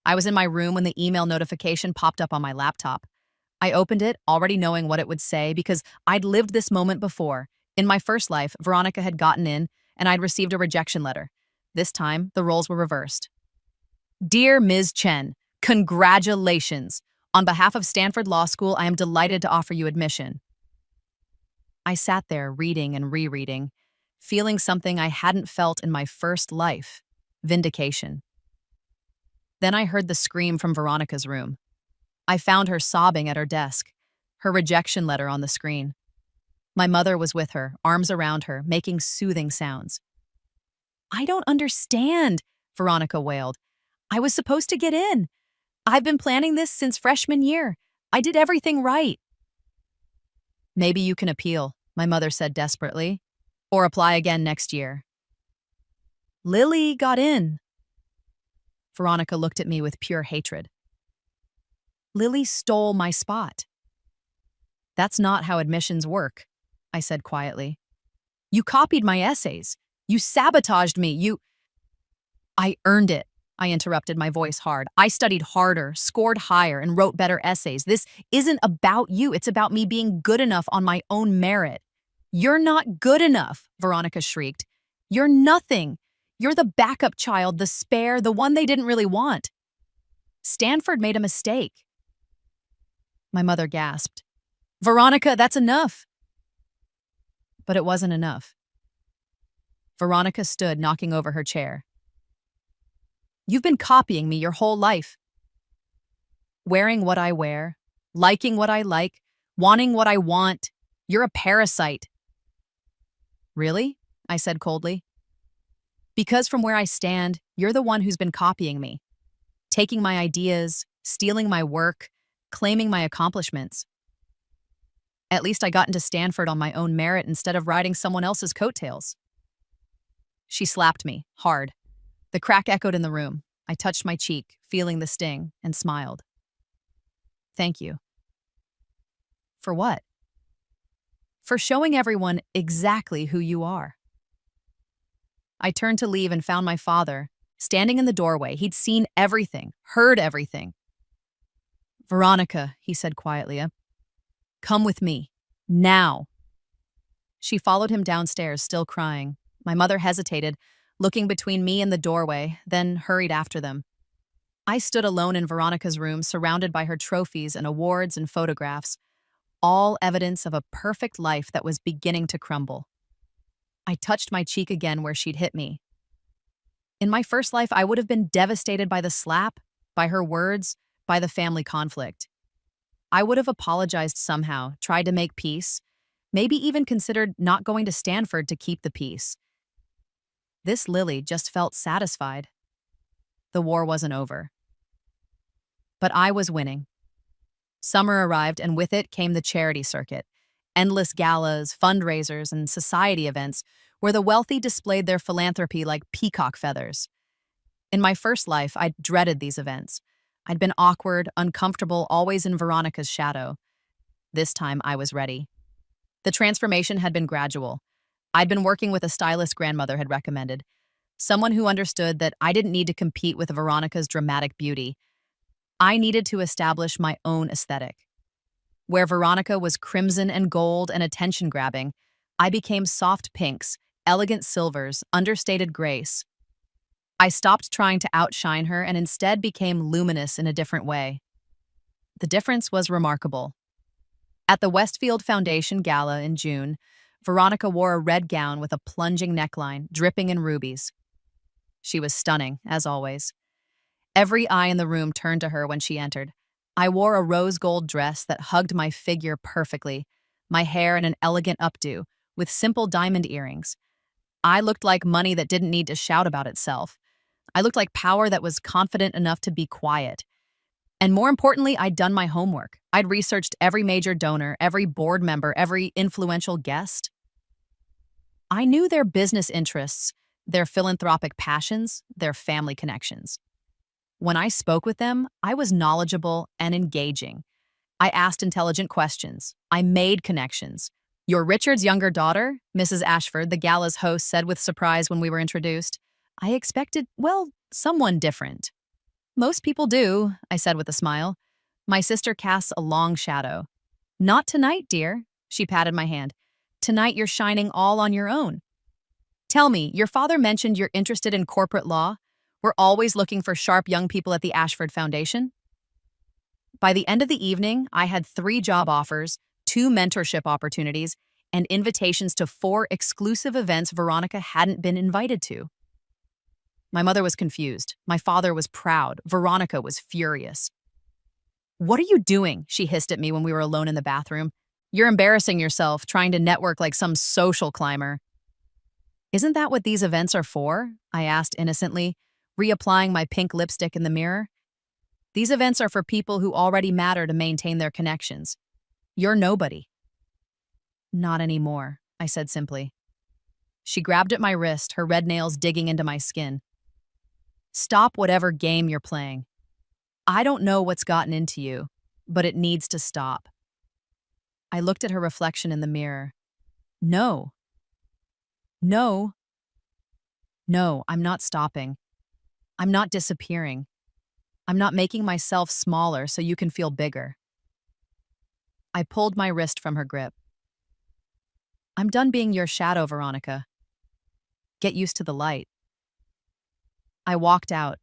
I was in my room when the email notification popped up on my laptop. I opened it, already knowing what it would say, because I'd lived this moment before. In my first life, Veronica had gotten in, and I'd received a rejection letter. This time, the roles were reversed. "Dear Ms. Chen, congratulations! On behalf of Stanford Law School, I am delighted to offer you admission." I sat there, reading and rereading, feeling something I hadn't felt in my first life: vindication. Then I heard the scream from Veronica's room. I found her sobbing at her desk, her rejection letter on the screen. My mother was with her, arms around her, making soothing sounds. "I don't understand," Veronica wailed. "I was supposed to get in. I've been planning this since freshman year. I did everything right." "Maybe you can appeal," my mother said desperately, "or apply again next year." "Lily got in." Veronica looked at me with pure hatred. "Lily stole my spot." "That's not how admissions work," I said quietly. "You copied my essays. You sabotaged me. I earned it," I interrupted, my voice hard. "I studied harder, scored higher, and wrote better essays. This isn't about you. It's about me being good enough on my own merit. "You're not good enough," Veronica shrieked. "You're nothing. You're the backup child, the spare, the one they didn't really want. Stanford made a mistake." My mother gasped. "Veronica, that's enough." But it wasn't enough. Veronica stood, knocking over her chair. "You've been copying me your whole life. Wearing what I wear, liking what I like, wanting what I want. You're a parasite." "Really?" I said coldly. "Because from where I stand, you're the one who's been copying me, taking my ideas, stealing my work, claiming my accomplishments. At least I got into Stanford on my own merit instead of riding someone else's coattails." She slapped me, hard. The crack echoed in the room. I touched my cheek, feeling the sting, and smiled. "Thank you." "For what?" "For showing everyone exactly who you are." I turned to leave and found my father, standing in the doorway. He'd seen everything, heard everything. "Veronica," he said quietly, "come with me. Now." She followed him downstairs, still crying. My mother hesitated, looking between me and the doorway, then hurried after them. I stood alone in Veronica's room, surrounded by her trophies and awards and photographs, all evidence of a perfect life that was beginning to crumble. I touched my cheek again where she'd hit me. In my first life, I would have been devastated by the slap, by her words, by the family conflict. I would have apologized somehow, tried to make peace, maybe even considered not going to Stanford to keep the peace. This Lily just felt satisfied. The war wasn't over. But I was winning. Summer arrived, and with it came the charity circuit. Endless galas, fundraisers, and society events where the wealthy displayed their philanthropy like peacock feathers. In my first life, I'd dreaded these events. I'd been awkward, uncomfortable, always in Veronica's shadow. This time, I was ready. The transformation had been gradual. I'd been working with a stylist grandmother had recommended, someone who understood that I didn't need to compete with Veronica's dramatic beauty. I needed to establish my own aesthetic. Where Veronica was crimson and gold and attention-grabbing, I became soft pinks, elegant silvers, understated grace. I stopped trying to outshine her and instead became luminous in a different way. The difference was remarkable. At the Westfield Foundation Gala in June, Veronica wore a red gown with a plunging neckline, dripping in rubies. She was stunning, as always. Every eye in the room turned to her when she entered. I wore a rose gold dress that hugged my figure perfectly, my hair in an elegant updo, with simple diamond earrings. I looked like money that didn't need to shout about itself. I looked like power that was confident enough to be quiet. And more importantly, I'd done my homework. I'd researched every major donor, every board member, every influential guest. I knew their business interests, their philanthropic passions, their family connections. When I spoke with them, I was knowledgeable and engaging. I asked intelligent questions. I made connections. "You're Richard's younger daughter?" Mrs. Ashford, the gala's host, said with surprise when we were introduced. I expected, well, someone different. "Most people do," I said with a smile. My sister casts a long shadow. "Not tonight, dear." She patted my hand. "Tonight you're shining all on your own. Tell me, your father mentioned you're interested in corporate law. We're always looking for sharp young people at the Ashford Foundation." By the end of the evening, I had 3 job offers, 2 mentorship opportunities, and invitations to 4 exclusive events Veronica hadn't been invited to. My mother was confused. My father was proud. Veronica was furious. "What are you doing?" she hissed at me when we were alone in the bathroom. "You're embarrassing yourself, trying to network like some social climber." "Isn't that what these events are for?" I asked innocently, reapplying my pink lipstick in the mirror. "These events are for people who already matter to maintain their connections. You're nobody." "Not anymore," I said simply. She grabbed at my wrist, her red nails digging into my skin. "Stop whatever game you're playing. I don't know what's gotten into you, but it needs to stop." I looked at her reflection in the mirror. No. No. No, I'm not stopping. I'm not disappearing. I'm not making myself smaller so you can feel bigger. I pulled my wrist from her grip. I'm done being your shadow, Veronica. Get used to the light. I walked out,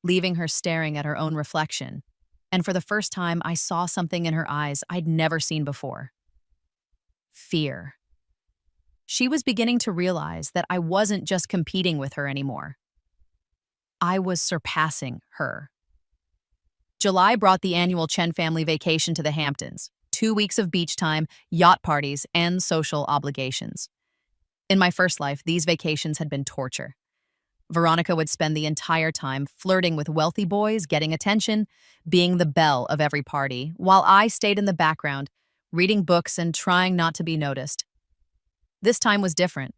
leaving her staring at her own reflection. And for the first time, I saw something in her eyes I'd never seen before. Fear. She was beginning to realize that I wasn't just competing with her anymore. I was surpassing her. July brought the annual Chen family vacation to the Hamptons. 2 weeks of beach time, yacht parties, and social obligations. In my first life, these vacations had been torture. Veronica would spend the entire time flirting with wealthy boys, getting attention, being the belle of every party, while I stayed in the background, reading books and trying not to be noticed. This time was different.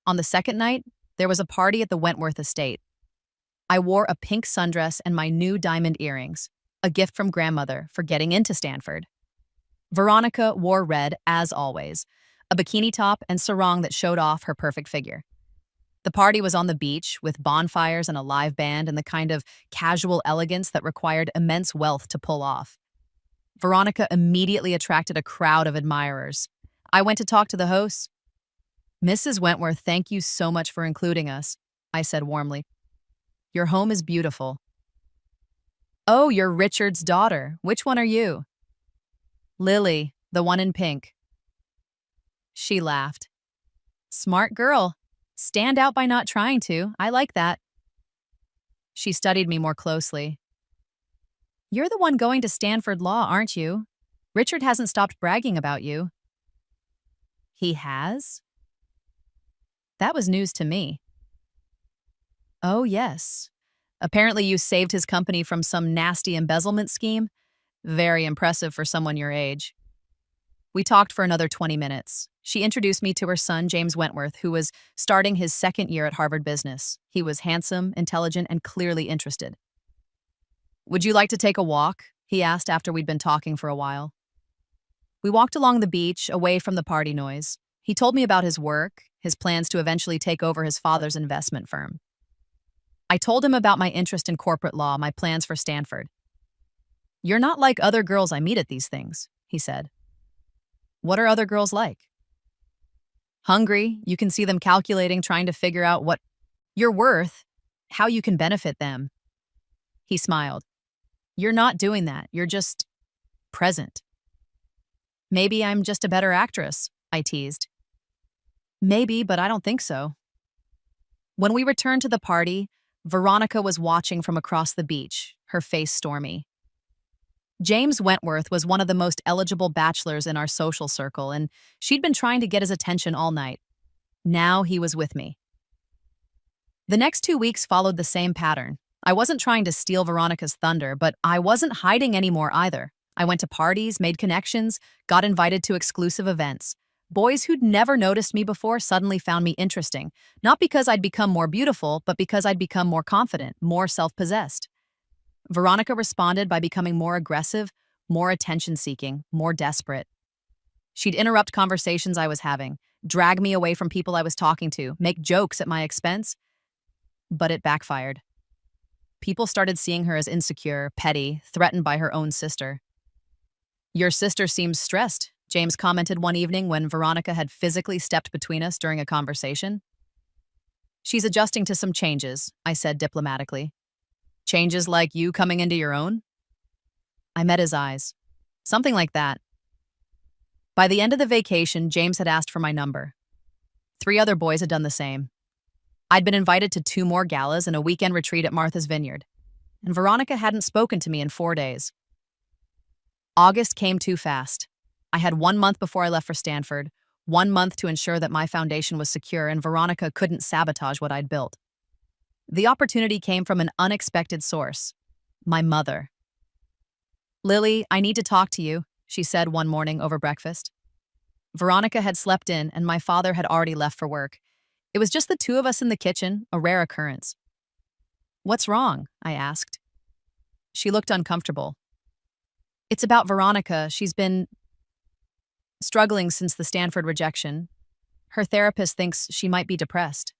On the second night, there was a party at the Wentworth estate. I wore a pink sundress and my new diamond earrings, a gift from grandmother for getting into Stanford. Veronica wore red, as always, a bikini top and sarong that showed off her perfect figure. The party was on the beach, with bonfires and a live band and the kind of casual elegance that required immense wealth to pull off. Veronica immediately attracted a crowd of admirers. I went to talk to the hosts. "Mrs. Wentworth, thank you so much for including us," I said warmly. "Your home is beautiful." "Oh, you're Richard's daughter. Which one are you?" "Lily, the one in pink." She laughed. "Smart girl. Stand out by not trying to. I like that." She studied me more closely. "You're the one going to Stanford Law, aren't you? Richard hasn't stopped bragging about you." "He has?" That was news to me. "Oh, yes. Apparently you saved his company from some nasty embezzlement scheme. Very impressive for someone your age." We talked for another 20 minutes. She introduced me to her son, James Wentworth, who was starting his second year at Harvard Business. He was handsome, intelligent, and clearly interested. "Would you like to take a walk?" he asked after we'd been talking for a while. We walked along the beach, away from the party noise. He told me about his work, his plans to eventually take over his father's investment firm. I told him about my interest in corporate law, my plans for Stanford. "You're not like other girls I meet at these things," he said. "What are other girls like?" "Hungry. You can see them calculating, trying to figure out what you're worth, how you can benefit them." He smiled. "You're not doing that. You're just present." "Maybe I'm just a better actress," I teased. "Maybe, but I don't think so." When we returned to the party, Veronica was watching from across the beach, her face stormy. James Wentworth was one of the most eligible bachelors in our social circle, and she'd been trying to get his attention all night. Now he was with me. The next 2 weeks followed the same pattern. I wasn't trying to steal Veronica's thunder, but I wasn't hiding anymore either. I went to parties, made connections, got invited to exclusive events. Boys who'd never noticed me before suddenly found me interesting, not because I'd become more beautiful, but because I'd become more confident, more self-possessed. Veronica responded by becoming more aggressive, more attention-seeking, more desperate. She'd interrupt conversations I was having, drag me away from people I was talking to, make jokes at my expense. But it backfired. People started seeing her as insecure, petty, threatened by her own sister. "Your sister seems stressed," James commented one evening when Veronica had physically stepped between us during a conversation. "She's adjusting to some changes," I said diplomatically. "Changes like you coming into your own?" I met his eyes. "Something like that." By the end of the vacation, James had asked for my number. 3 other boys had done the same. I'd been invited to 2 more galas and a weekend retreat at Martha's Vineyard, and Veronica hadn't spoken to me in 4 days. August came too fast. I had 1 month before I left for Stanford, 1 month to ensure that my foundation was secure and Veronica couldn't sabotage what I'd built. The opportunity came from an unexpected source: my mother. "Lily, I need to talk to you," she said one morning over breakfast. Veronica had slept in and my father had already left for work. It was just the 2 of us in the kitchen, a rare occurrence. "What's wrong?" I asked. She looked uncomfortable. "It's about Veronica. She's been struggling since the Stanford rejection. Her therapist thinks she might be depressed."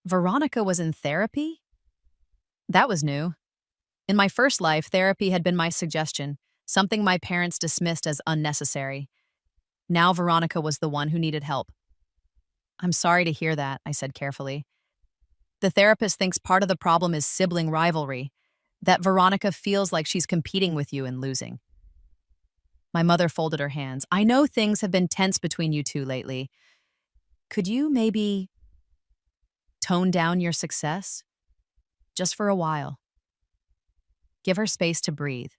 Veronica was in therapy? That was new. In my first life, therapy had been my suggestion, something my parents dismissed as unnecessary. Now Veronica was the one who needed help. I'm sorry to hear that, I said carefully. The therapist thinks part of the problem is sibling rivalry, that Veronica feels like she's competing with you and losing. My mother folded her hands. I know things have been tense between you two lately. Could you maybe tone down your success? Just for a while. Give her space to breathe.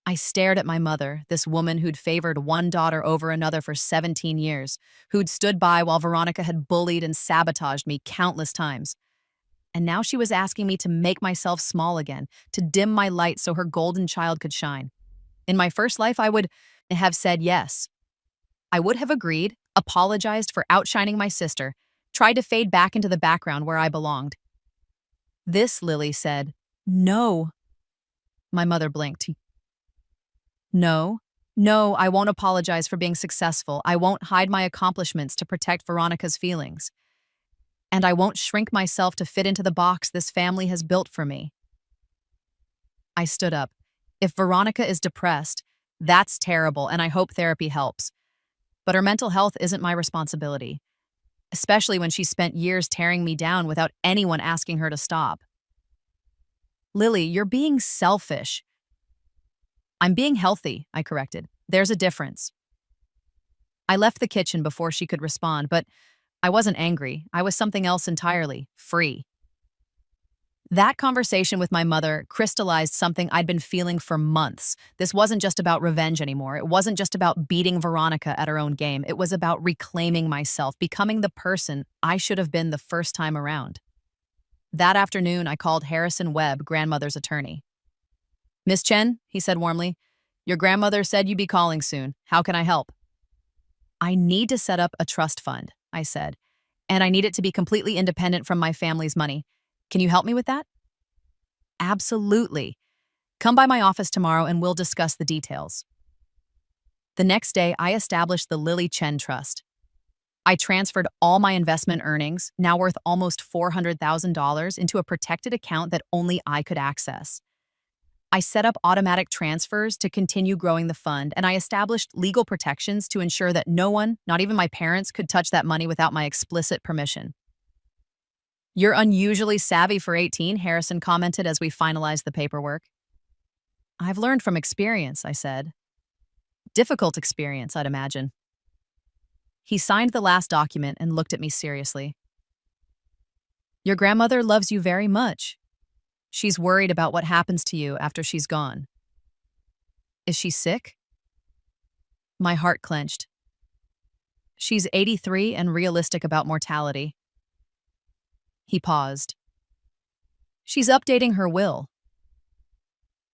I stared at my mother, this woman who'd favored one daughter over another for 17 years, who'd stood by while Veronica had bullied and sabotaged me countless times. And now she was asking me to make myself small again, to dim my light so her golden child could shine. In my first life, I would have said yes. I would have agreed, apologized for outshining my sister, tried to fade back into the background where I belonged. This, Lily said, no. My mother blinked. No, I won't apologize for being successful. I won't hide my accomplishments to protect Veronica's feelings. And I won't shrink myself to fit into the box this family has built for me. I stood up. If Veronica is depressed, that's terrible, and I hope therapy helps. But her mental health isn't my responsibility, especially when she spent years tearing me down without anyone asking her to stop. Lily, you're being selfish. I'm being healthy, I corrected. There's a difference. I left the kitchen before she could respond, but I wasn't angry. I was something else entirely, free. That conversation with my mother crystallized something I'd been feeling for months. This wasn't just about revenge anymore. It wasn't just about beating Veronica at her own game. It was about reclaiming myself, becoming the person I should have been the first time around. That afternoon, I called Harrison Webb, grandmother's attorney. Miss Chen, he said warmly, your grandmother said you'd be calling soon. How can I help? I need to set up a trust fund, I said, and I need it to be completely independent from my family's money. Can you help me with that? Absolutely. Come by my office tomorrow and we'll discuss the details. The next day, I established the Lily Chen Trust. I transferred all my investment earnings, now worth almost $400,000, into a protected account that only I could access. I set up automatic transfers to continue growing the fund, and I established legal protections to ensure that no one, not even my parents, could touch that money without my explicit permission. You're unusually savvy for 18, Harrison commented as we finalized the paperwork. I've learned from experience, I said. Difficult experience, I'd imagine. He signed the last document and looked at me seriously. Your grandmother loves you very much. She's worried about what happens to you after she's gone. Is she sick? My heart clenched. She's 83 and realistic about mortality. He paused. She's updating her will.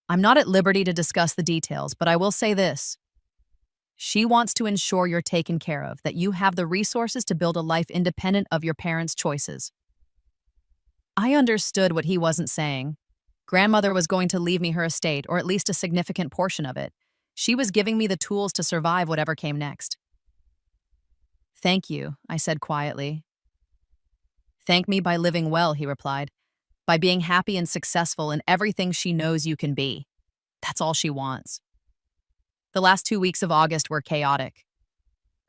I'm not at liberty to discuss the details, but I will say this. She wants to ensure you're taken care of, that you have the resources to build a life independent of your parents' choices. I understood what he wasn't saying. Grandmother was going to leave me her estate, or at least a significant portion of it. She was giving me the tools to survive whatever came next. Thank you, I said quietly. Thank me by living well, he replied. By being happy and successful in everything she knows you can be. That's all she wants. The last 2 weeks of August were chaotic.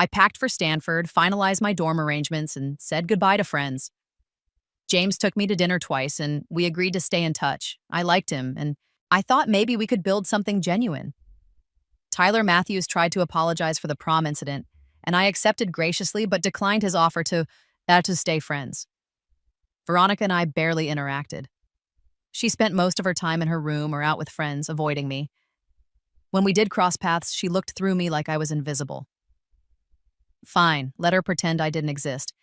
I packed for Stanford, finalized my dorm arrangements, and said goodbye to friends. James took me to dinner twice, and we agreed to stay in touch. I liked him, and I thought maybe we could build something genuine. Tyler Matthews tried to apologize for the prom incident, and I accepted graciously but declined his offer to stay friends. Veronica and I barely interacted. She spent most of her time in her room or out with friends, avoiding me. When we did cross paths, she looked through me like I was invisible. Fine, let her pretend I didn't exist.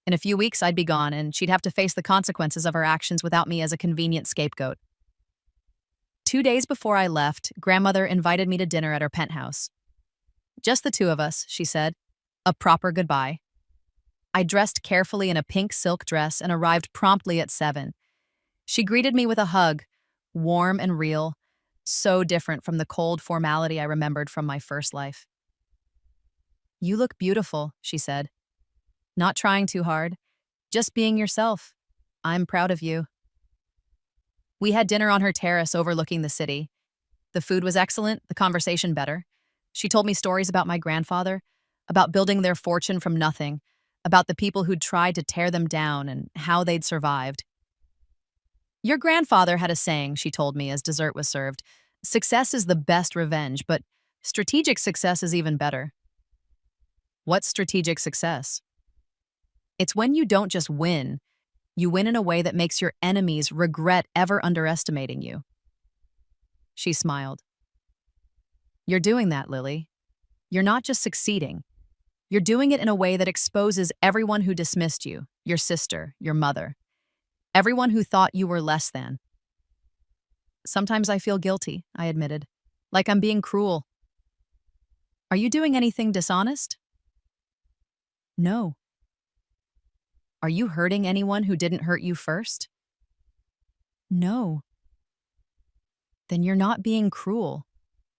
In a few weeks, I'd be gone, and she'd have to face the consequences of her actions without me as a convenient scapegoat. 2 days before I left, Grandmother invited me to dinner at her penthouse. Just the two of us, she said. A proper goodbye. I dressed carefully in a pink silk dress and arrived promptly at 7. She greeted me with a hug, warm and real, so different from the cold formality I remembered from my first life. You look beautiful, she said. Not trying too hard, just being yourself. I'm proud of you. We had dinner on her terrace overlooking the city. The food was excellent, the conversation better. She told me stories about my grandfather, about building their fortune from nothing, about the people who'd tried to tear them down and how they'd survived. Your grandfather had a saying, she told me as dessert was served. Success is the best revenge, but strategic success is even better. What's strategic success? It's when you don't just win, you win in a way that makes your enemies regret ever underestimating you. She smiled. You're doing that, Lily. You're not just succeeding. You're doing it in a way that exposes everyone who dismissed you, your sister, your mother, everyone who thought you were less than. Sometimes I feel guilty, I admitted, like I'm being cruel. Are you doing anything dishonest? No. Are you hurting anyone who didn't hurt you first? No. Then you're not being cruel.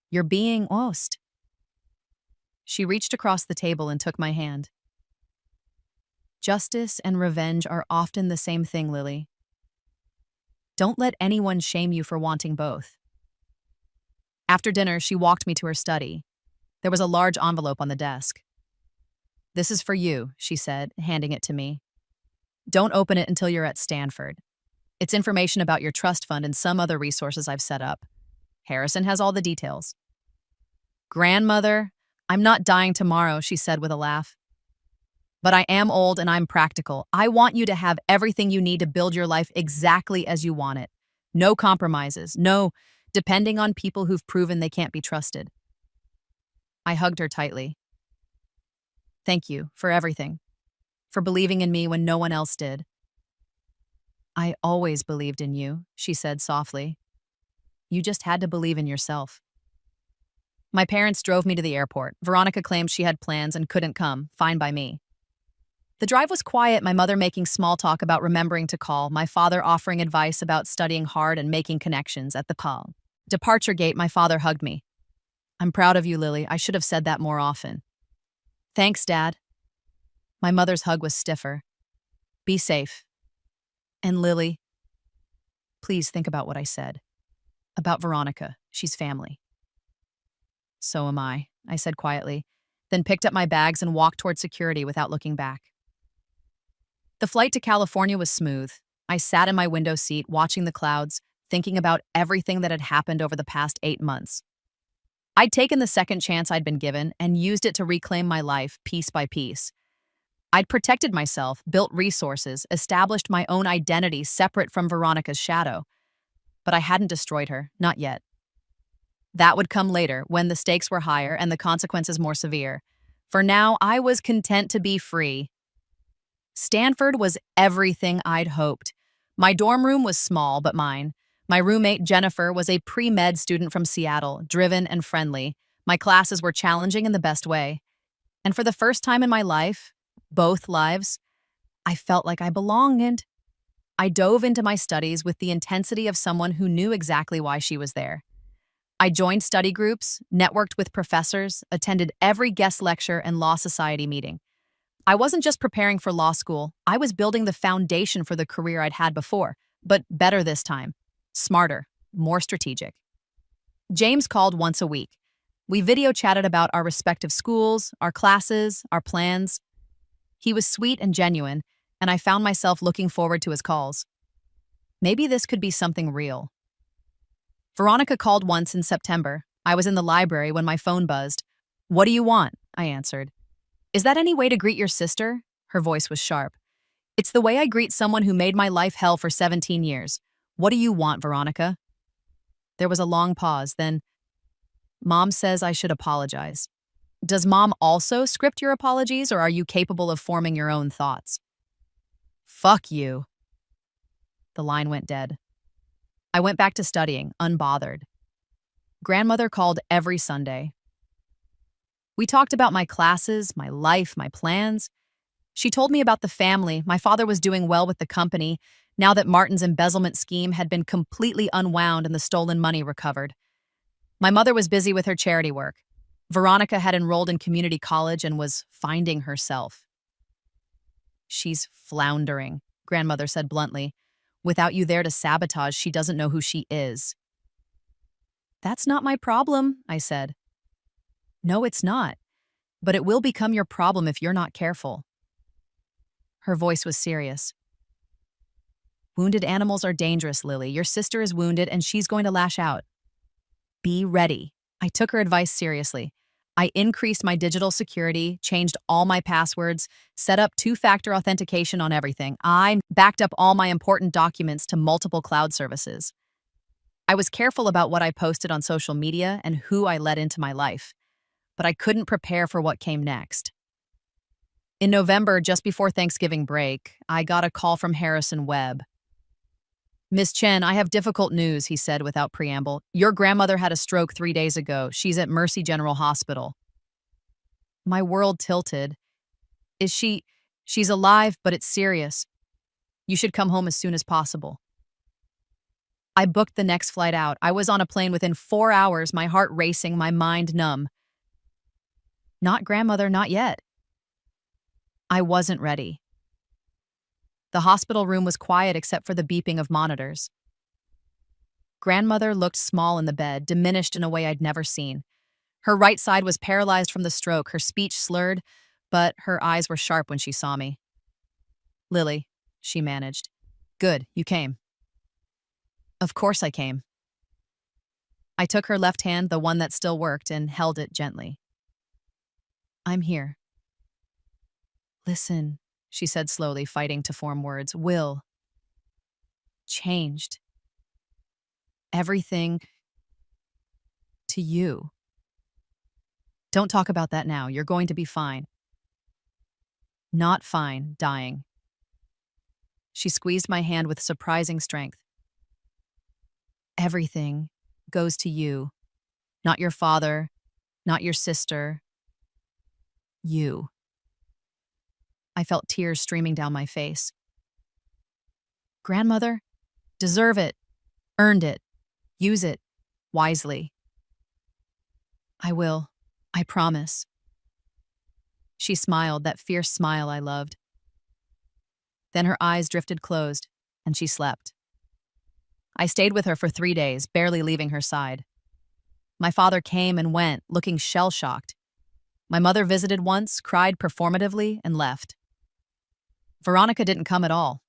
You're being honest. She reached across the table and took my hand. Justice and revenge are often the same thing, Lily. Don't let anyone shame you for wanting both. After dinner, she walked me to her study. There was a large envelope on the desk. This is for you, she said, handing it to me. Don't open it until you're at Stanford. It's information about your trust fund and some other resources I've set up. Harrison has all the details. Grandmother, I'm not dying tomorrow, she said with a laugh. But I am old and I'm practical. I want you to have everything you need to build your life exactly as you want it. No compromises, no depending on people who've proven they can't be trusted. I hugged her tightly. Thank you for everything, for believing in me when no one else did. I always believed in you, she said softly. You just had to believe in yourself. My parents drove me to the airport. Veronica claimed she had plans and couldn't come, fine by me. The drive was quiet, my mother making small talk about remembering to call, my father offering advice about studying hard and making connections at the departure gate. My father hugged me. I'm proud of you, Lily. I should have said that more often. Thanks, Dad. My mother's hug was stiffer. Be safe. And Lily, please think about what I said. About Veronica. She's family. So am I said quietly, then picked up my bags and walked toward security without looking back. The flight to California was smooth. I sat in my window seat, watching the clouds, thinking about everything that had happened over the past 8 months. I'd taken the second chance I'd been given and used it to reclaim my life piece by piece. I'd protected myself, built resources, established my own identity separate from Veronica's shadow. But I hadn't destroyed her, not yet. That would come later, when the stakes were higher and the consequences more severe. For now, I was content to be free. Stanford was everything I'd hoped. My dorm room was small, but mine. My roommate, Jennifer, was a pre-med student from Seattle, driven and friendly. My classes were challenging in the best way. And for the first time in my life, both lives, I felt like I belonged. I dove into my studies with the intensity of someone who knew exactly why she was there. I joined study groups, networked with professors, attended every guest lecture and law society meeting. I wasn't just preparing for law school, I was building the foundation for the career I'd had before, but better this time. Smarter, more strategic. James called once a week. We video chatted about our respective schools, our classes, our plans. He was sweet and genuine, and I found myself looking forward to his calls. Maybe this could be something real. Veronica called once in September. I was in the library when my phone buzzed. What do you want? I answered. Is that any way to greet your sister? Her voice was sharp. It's the way I greet someone who made my life hell for 17 years. What do you want, Veronica? There was a long pause, then, Mom says I should apologize. Does Mom also script your apologies, or are you capable of forming your own thoughts? Fuck you. The line went dead. I went back to studying, unbothered. Grandmother called every Sunday. We talked about my classes, my life, my plans. She told me about the family. My father was doing well with the company, now that Martin's embezzlement scheme had been completely unwound and the stolen money recovered. My mother was busy with her charity work. Veronica had enrolled in community college and was finding herself. She's floundering, Grandmother said bluntly. Without you there to sabotage, she doesn't know who she is. That's not my problem, I said. No, it's not. But it will become your problem if you're not careful. Her voice was serious. Wounded animals are dangerous, Lily. Your sister is wounded and she's going to lash out. Be ready. I took her advice seriously. I increased my digital security, changed all my passwords, set up two-factor authentication on everything. I backed up all my important documents to multiple cloud services. I was careful about what I posted on social media and who I let into my life, but I couldn't prepare for what came next. In November, just before Thanksgiving break, I got a call from Harrison Webb. Miss Chen, I have difficult news, he said without preamble. Your grandmother had a stroke 3 days ago. She's at Mercy General Hospital. My world tilted. Is she? She's alive, but it's serious. You should come home as soon as possible. I booked the next flight out. I was on a plane within 4 hours, my heart racing, my mind numb. Not grandmother, not yet. I wasn't ready. The hospital room was quiet except for the beeping of monitors. Grandmother looked small in the bed, diminished in a way I'd never seen. Her right side was paralyzed from the stroke, her speech slurred, but her eyes were sharp when she saw me. Lily, she managed. Good, you came. Of course I came. I took her left hand, the one that still worked, and held it gently. I'm here. Listen, she said slowly, fighting to form words. Will. Changed. Everything to you. Don't talk about that now. You're going to be fine. Not fine, dying. She squeezed my hand with surprising strength. Everything goes to you. Not your father, not your sister. You. I felt tears streaming down my face. Grandmother, deserve it, earned it, use it wisely. I will, I promise. She smiled, that fierce smile I loved. Then her eyes drifted closed, and she slept. I stayed with her for 3 days, barely leaving her side. My father came and went, looking shell-shocked. My mother visited once, cried performatively, and left. Veronica didn't come at all.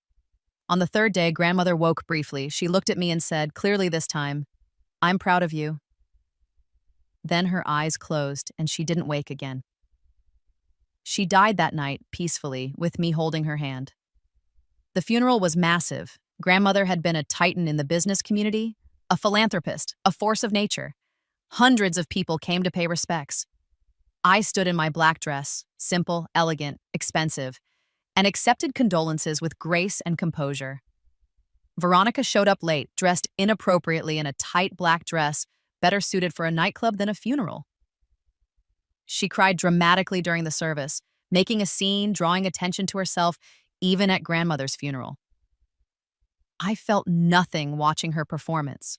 On the 3rd day, grandmother woke briefly. She looked at me and said, clearly this time, I'm proud of you. Then her eyes closed, and she didn't wake again. She died that night, peacefully, with me holding her hand. The funeral was massive. Grandmother had been a titan in the business community, a philanthropist, a force of nature. Hundreds of people came to pay respects. I stood in my black dress, simple, elegant, expensive, and accepted condolences with grace and composure. Veronica showed up late, dressed inappropriately in a tight black dress, better suited for a nightclub than a funeral. She cried dramatically during the service, making a scene, drawing attention to herself, even at grandmother's funeral. I felt nothing watching her performance.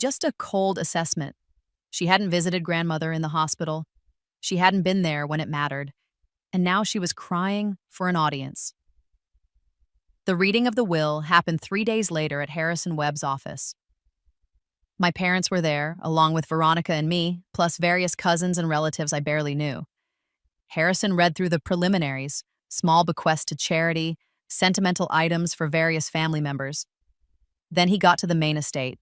Just a cold assessment. She hadn't visited grandmother in the hospital. She hadn't been there when it mattered. And now she was crying for an audience. The reading of the will happened 3 days later at Harrison Webb's office. My parents were there, along with Veronica and me, plus various cousins and relatives I barely knew. Harrison read through the preliminaries, small bequests to charity, sentimental items for various family members. Then he got to the main estate.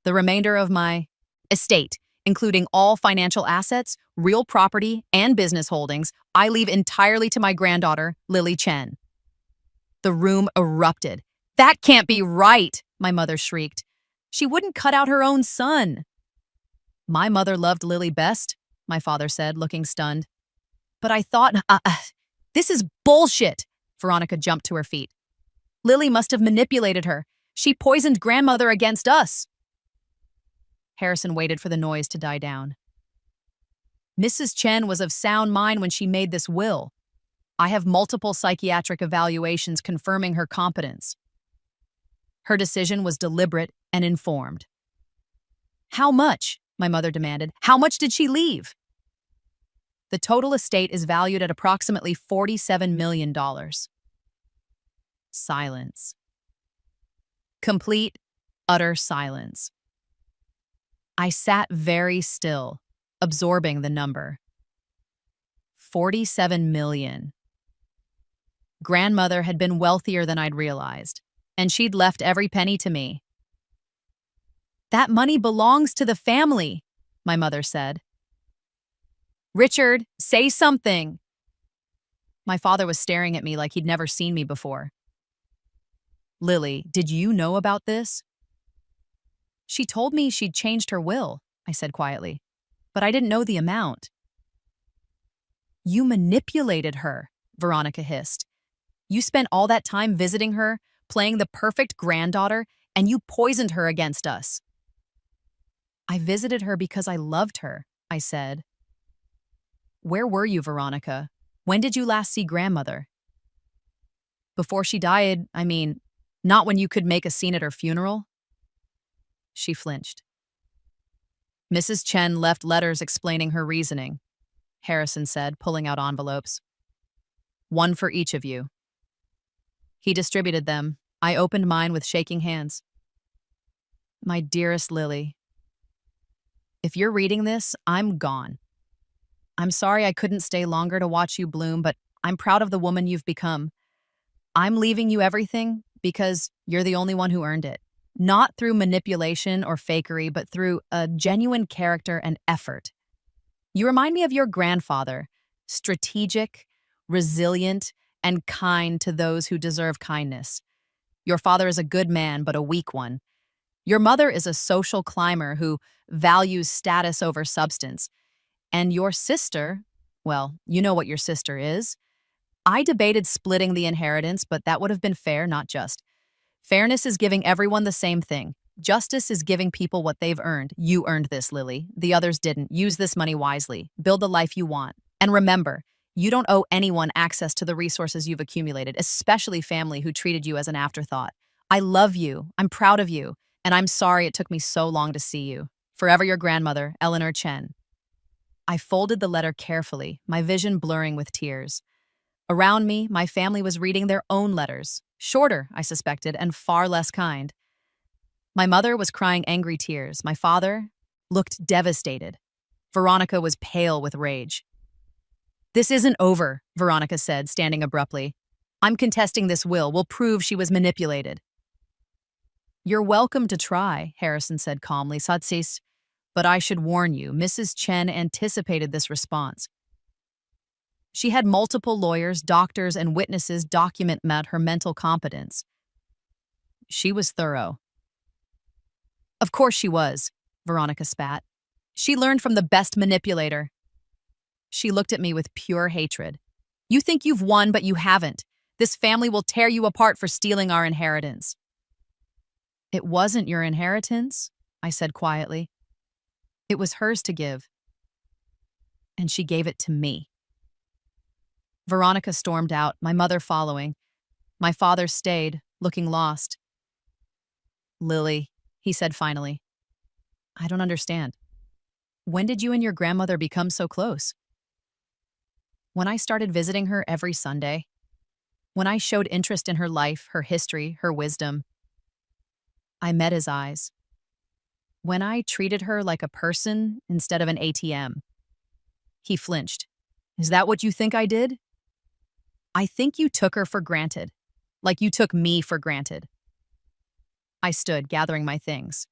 The remainder of my estate, including all financial assets, real property, and business holdings, I leave entirely to my granddaughter, Lily Chen. The room erupted. That can't be right, my mother shrieked. She wouldn't cut out her own son. My mother loved Lily best, my father said, looking stunned. But I thought, this is bullshit. Veronica jumped to her feet. Lily must have manipulated her. She poisoned grandmother against us. Harrison waited for the noise to die down. Mrs. Chen was of sound mind when she made this will. I have multiple psychiatric evaluations confirming her competence. Her decision was deliberate and informed. How much? My mother demanded. How much did she leave? The total estate is valued at approximately $47 million. Silence. Complete, utter silence. I sat very still, absorbing the number. 47 million. Grandmother had been wealthier than I'd realized, and she'd left every penny to me. That money belongs to the family, my mother said. Richard, say something. My father was staring at me like he'd never seen me before. Lily, did you know about this? She told me she'd changed her will, I said quietly, but I didn't know the amount. You manipulated her, Veronica hissed. You spent all that time visiting her, playing the perfect granddaughter, and you poisoned her against us. I visited her because I loved her, I said. Where were you, Veronica? When did you last see grandmother? Before she died, not when you could make a scene at her funeral? She flinched. Mrs. Chen left letters explaining her reasoning, Harrison said, pulling out envelopes. One for each of you. He distributed them. I opened mine with shaking hands. My dearest Lily, if you're reading this, I'm gone. I'm sorry I couldn't stay longer to watch you bloom, but I'm proud of the woman you've become. I'm leaving you everything because you're the only one who earned it. Not through manipulation or fakery, but through a genuine character and effort. You remind me of your grandfather, strategic, resilient, and kind to those who deserve kindness. Your father is a good man, but a weak one. Your mother is a social climber who values status over substance. And your sister, well, you know what your sister is. I debated splitting the inheritance, but that would have been fair, not just. Fairness is giving everyone the same thing. Justice is giving people what they've earned. You earned this, Lily. The others didn't. Use this money wisely. Build the life you want. And remember, you don't owe anyone access to the resources you've accumulated, especially family who treated you as an afterthought. I love you. I'm proud of you. And I'm sorry it took me so long to see you. Forever your grandmother, Eleanor Chen. I folded the letter carefully, my vision blurring with tears. Around me, my family was reading their own letters. Shorter, I suspected, and far less kind. My mother was crying angry tears. My father looked devastated. Veronica was pale with rage. This isn't over, Veronica said, standing abruptly. I'm contesting this will. We'll prove she was manipulated. You're welcome to try, Harrison said calmly. Satsis. But I should warn you, Mrs. Chen anticipated this response. She had multiple lawyers, doctors, and witnesses document her mental competence. She was thorough. Of course she was, Veronica spat. She learned from the best manipulator. She looked at me with pure hatred. You think you've won, but you haven't. This family will tear you apart for stealing our inheritance. It wasn't your inheritance, I said quietly. It was hers to give. And she gave it to me. Veronica stormed out, my mother following. My father stayed, looking lost. Lily, he said finally. I don't understand. When did you and your grandmother become so close? When I started visiting her every Sunday. When I showed interest in her life, her history, her wisdom. I met his eyes. When I treated her like a person instead of an ATM. He flinched. Is that what you think I did? I think you took her for granted, like you took me for granted. I stood, gathering my things.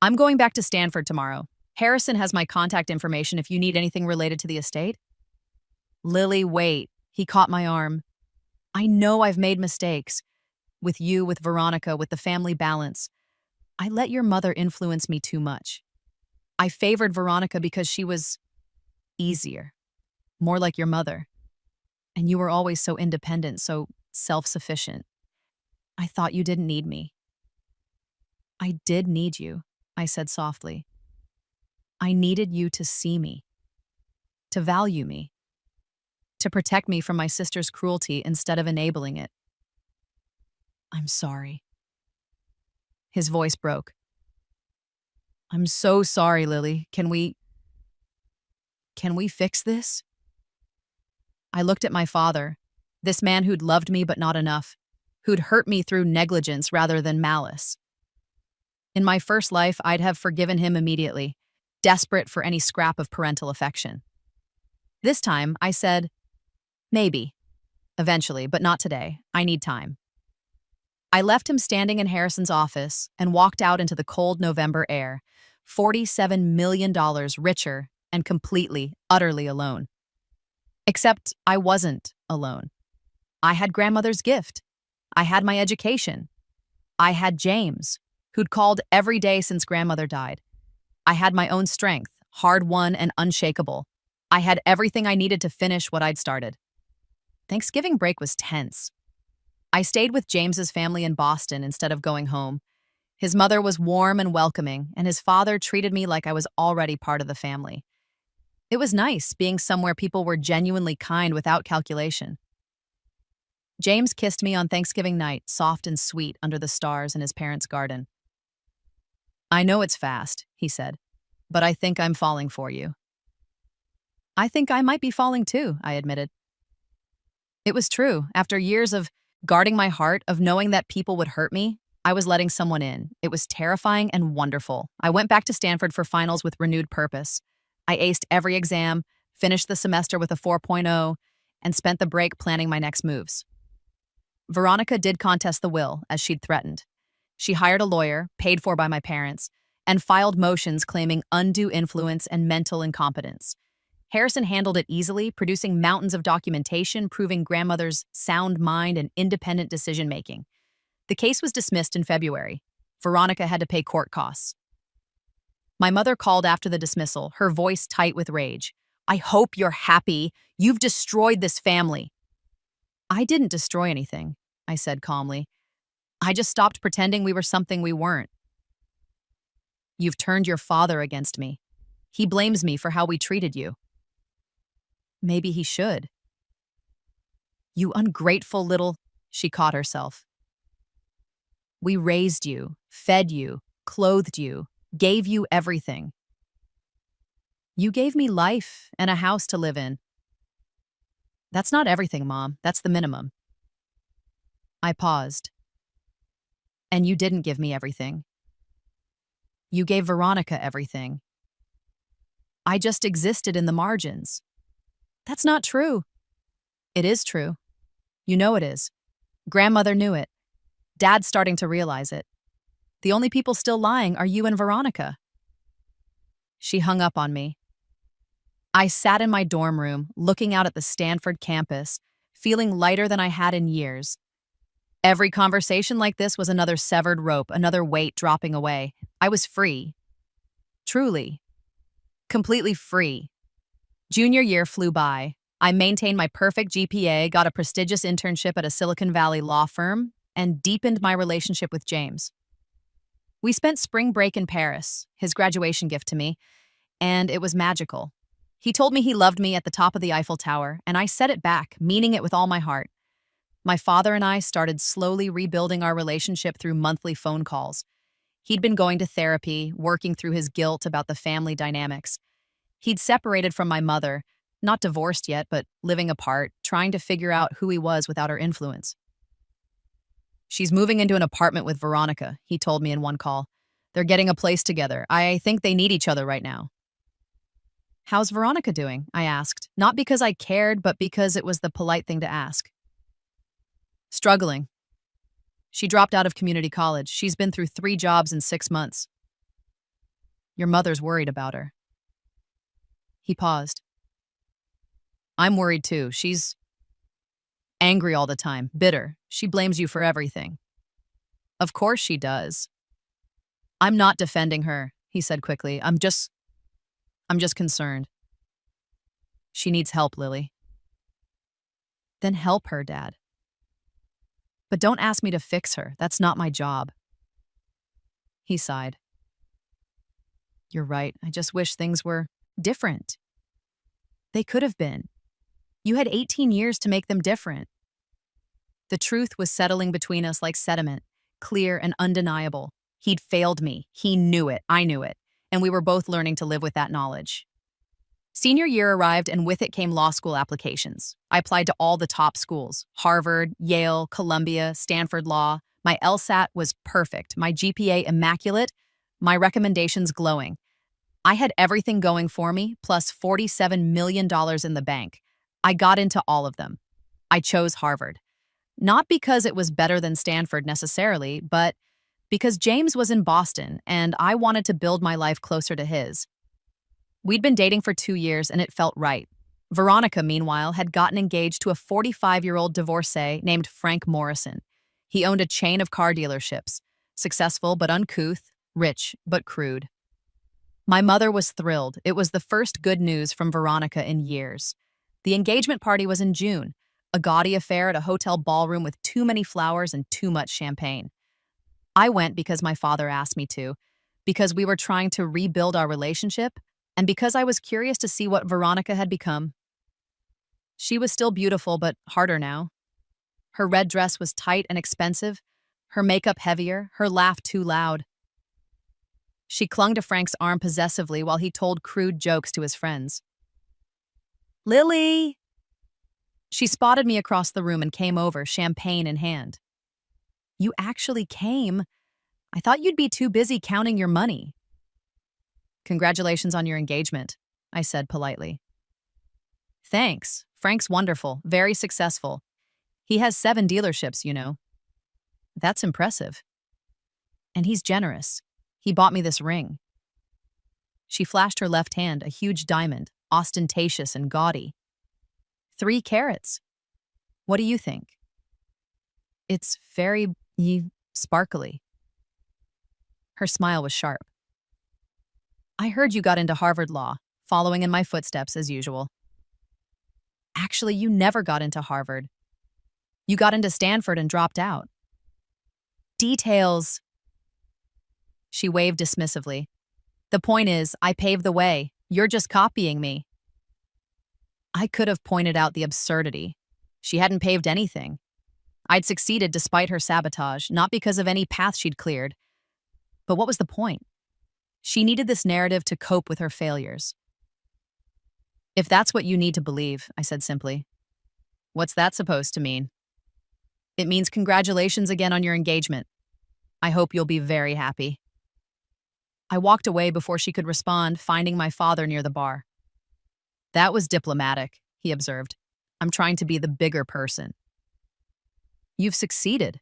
I'm going back to Stanford tomorrow. Harrison has my contact information if you need anything related to the estate. Lily, wait. He caught my arm. I know I've made mistakes. With you, with Veronica, with the family balance. I let your mother influence me too much. I favored Veronica because she was easier, more like your mother. And you were always so independent, so self-sufficient. I thought you didn't need me. I did need you, I said softly. I needed you to see me, to value me, to protect me from my sister's cruelty instead of enabling it. I'm sorry. His voice broke. I'm so sorry, Lily. Can we fix this? I looked at my father, this man who'd loved me but not enough, who'd hurt me through negligence rather than malice. In my first life, I'd have forgiven him immediately. desperate for any scrap of parental affection. This time, I said, maybe, eventually, but not today. I need time. I left him standing in Harrison's office and walked out into the cold November air, $47 million richer and completely, utterly alone. Except I wasn't alone. I had grandmother's gift. I had my education. I had James, who'd called every day since grandmother died. I had my own strength, hard-won and unshakable. I had everything I needed to finish what I'd started. Thanksgiving break was tense. I stayed with James's family in Boston instead of going home. His mother was warm and welcoming, and his father treated me like I was already part of the family. It was nice being somewhere people were genuinely kind without calculation. James kissed me on Thanksgiving night, soft and sweet under the stars in his parents' garden. I know it's fast, he said, but I think I'm falling for you. I think I might be falling too, I admitted. It was true. After years of guarding my heart, of knowing that people would hurt me, I was letting someone in. It was terrifying and wonderful. I went back to Stanford for finals with renewed purpose. I aced every exam, finished the semester with a 4.0, and spent the break planning my next moves. Veronica did contest the will, as she'd threatened. She hired a lawyer, paid for by my parents, and filed motions claiming undue influence and mental incompetence. Harrison handled it easily, producing mountains of documentation proving grandmother's sound mind and independent decision-making. The case was dismissed in February. Veronica had to pay court costs. My mother called after the dismissal, her voice tight with rage. I hope you're happy. You've destroyed this family. I didn't destroy anything, I said calmly. I just stopped pretending we were something we weren't. You've turned your father against me. He blames me for how we treated you. Maybe he should. You ungrateful little... She caught herself. We raised you, fed you, clothed you, gave you everything. You gave me life and a house to live in. That's not everything, Mom. That's the minimum. I paused. And you didn't give me everything. You gave Veronica everything. I just existed in the margins. That's not true. It is true. You know it is. Grandmother knew it. Dad's starting to realize it. The only people still lying are you and Veronica. She hung up on me. I sat in my dorm room, looking out at the Stanford campus, feeling lighter than I had in years. Every conversation like this was another severed rope, another weight dropping away. I was free. Truly. Completely free. Junior year flew by. I maintained my perfect GPA, got a prestigious internship at a Silicon Valley law firm, and deepened my relationship with James. We spent spring break in Paris, his graduation gift to me, and it was magical. He told me he loved me at the top of the Eiffel Tower, and I said it back, meaning it with all my heart. My father and I started slowly rebuilding our relationship through monthly phone calls. He'd been going to therapy, working through his guilt about the family dynamics. He'd separated from my mother, not divorced yet, but living apart, trying to figure out who he was without her influence. She's moving into an apartment with Veronica, he told me in one call. They're getting a place together. I think they need each other right now. How's Veronica doing? I asked, not because I cared, but because it was the polite thing to ask. Struggling. She dropped out of community college. She's been through 3 jobs in 6 months. Your mother's worried about her. He paused. I'm worried too. She's angry all the time, bitter. She blames you for everything. Of course she does. I'm not defending her, he said quickly. I'm just concerned. She needs help, Lily. Then help her, Dad. But don't ask me to fix her. That's not my job. He sighed. You're right. I just wish things were different. They could have been. You had 18 years to make them different. The truth was settling between us like sediment, clear and undeniable. He'd failed me. He knew it. I knew it. And we were both learning to live with that knowledge. Senior year arrived, and with it came law school applications. I applied to all the top schools: Harvard, Yale, Columbia, Stanford Law. My LSAT was perfect, my GPA immaculate, my recommendations glowing. I had everything going for me, plus $47 million in the bank. I got into all of them. I chose Harvard. Not because it was better than Stanford necessarily, but because James was in Boston and I wanted to build my life closer to his. We'd been dating for 2 years and it felt right. Veronica, meanwhile, had gotten engaged to a 45-year-old divorcee named Frank Morrison. He owned a chain of car dealerships, successful but uncouth, rich but crude. My mother was thrilled. It was the first good news from Veronica in years. The engagement party was in June, a gaudy affair at a hotel ballroom with too many flowers and too much champagne. I went because my father asked me to, because we were trying to rebuild our relationship, and because I was curious to see what Veronica had become. She was still beautiful, but harder now. Her red dress was tight and expensive, her makeup heavier, her laugh too loud. She clung to Frank's arm possessively while he told crude jokes to his friends. "Lily!" She spotted me across the room and came over, champagne in hand. "You actually came. I thought you'd be too busy counting your money." "Congratulations on your engagement," I said politely. "Thanks. Frank's wonderful, very successful. He has 7 dealerships, you know." "That's impressive." "And he's generous. He bought me this ring." She flashed her left hand, a huge diamond, ostentatious and gaudy. 3 carats. What do you think?" "It's very sparkly." Her smile was sharp. "I heard you got into Harvard Law, following in my footsteps as usual." "Actually, you never got into Harvard. You got into Stanford and dropped out." "Details." She waved dismissively. "The point is, I paved the way. You're just copying me." I could have pointed out the absurdity. She hadn't paved anything. I'd succeeded despite her sabotage, not because of any path she'd cleared. But what was the point? She needed this narrative to cope with her failures. "If that's what you need to believe," I said simply. "What's that supposed to mean?" "It means congratulations again on your engagement. I hope you'll be very happy." I walked away before she could respond, finding my father near the bar. "That was diplomatic," he observed. "I'm trying to be the bigger person." "You've succeeded."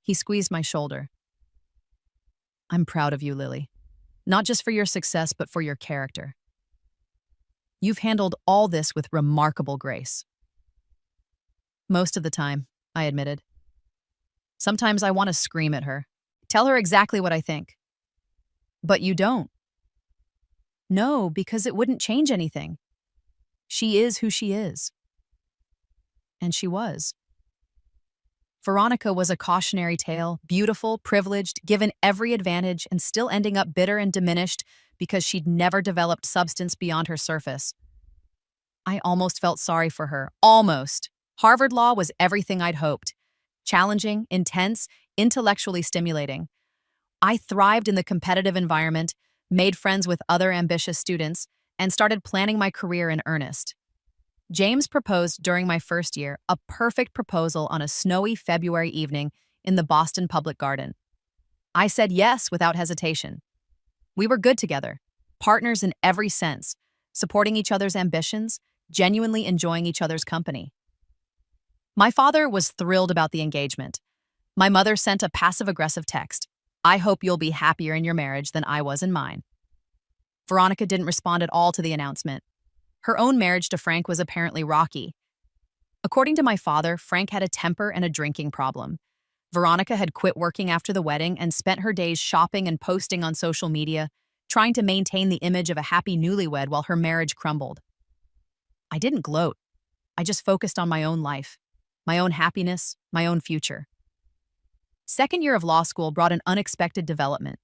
He squeezed my shoulder. "I'm proud of you, Lily. Not just for your success, but for your character. You've handled all this with remarkable grace." "Most of the time," I admitted. "Sometimes I want to scream at her. Tell her exactly what I think." "But you don't." "No, because it wouldn't change anything. She is who she is." And she was. Veronica was a cautionary tale, beautiful, privileged, given every advantage, and still ending up bitter and diminished because she'd never developed substance beyond her surface. I almost felt sorry for her. Almost. Harvard Law was everything I'd hoped. Challenging, intense, intellectually stimulating. I thrived in the competitive environment, made friends with other ambitious students, and started planning my career in earnest. James proposed during my first year, a perfect proposal on a snowy February evening in the Boston Public Garden. I said yes without hesitation. We were good together, partners in every sense, supporting each other's ambitions, genuinely enjoying each other's company. My father was thrilled about the engagement. My mother sent a passive-aggressive text. "I hope you'll be happier in your marriage than I was in mine." Veronica didn't respond at all to the announcement. Her own marriage to Frank was apparently rocky. According to my father, Frank had a temper and a drinking problem. Veronica had quit working after the wedding and spent her days shopping and posting on social media, trying to maintain the image of a happy newlywed while her marriage crumbled. I didn't gloat. I just focused on my own life, my own happiness, my own future. Second year of law school brought an unexpected development.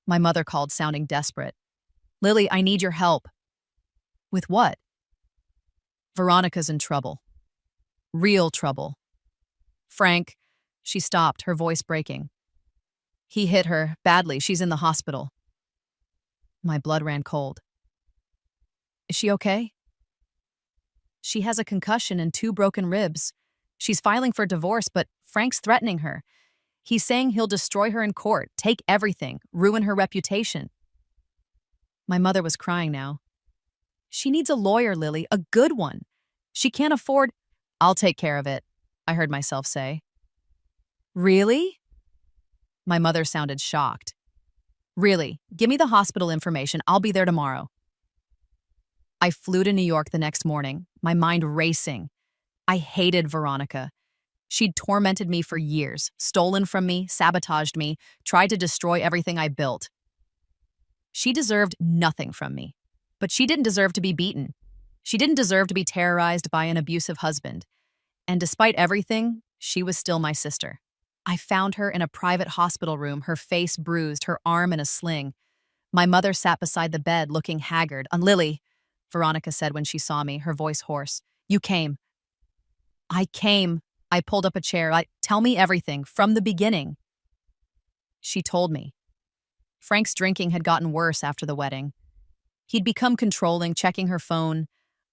My mother called, sounding desperate. "Lily, I need your help." "With what?" "Veronica's in trouble. Real trouble. Frank," she stopped, her voice breaking. "He hit her, badly. She's in the hospital." My blood ran cold. "Is she okay?" "She has a concussion and 2 broken ribs. She's filing for divorce, but Frank's threatening her. He's saying he'll destroy her in court, take everything, ruin her reputation." My mother was crying now. She needs a lawyer, Lily, a good one. She can't afford. I'll take care of it, I heard myself say. Really? My mother sounded shocked. Really, give me the hospital information. I'll be there tomorrow. I flew to New York the next morning, my mind racing. I hated Veronica. She'd tormented me for years, stolen from me, sabotaged me, tried to destroy everything I built. She deserved nothing from me. But she didn't deserve to be beaten. She didn't deserve to be terrorized by an abusive husband. And despite everything, she was still my sister. I found her in a private hospital room, her face bruised, her arm in a sling. My mother sat beside the bed, looking haggard. Lily, Veronica said when she saw me, her voice hoarse. You came. I came. I pulled up a chair. Tell me everything, from the beginning. She told me. Frank's drinking had gotten worse after the wedding. He'd become controlling, checking her phone,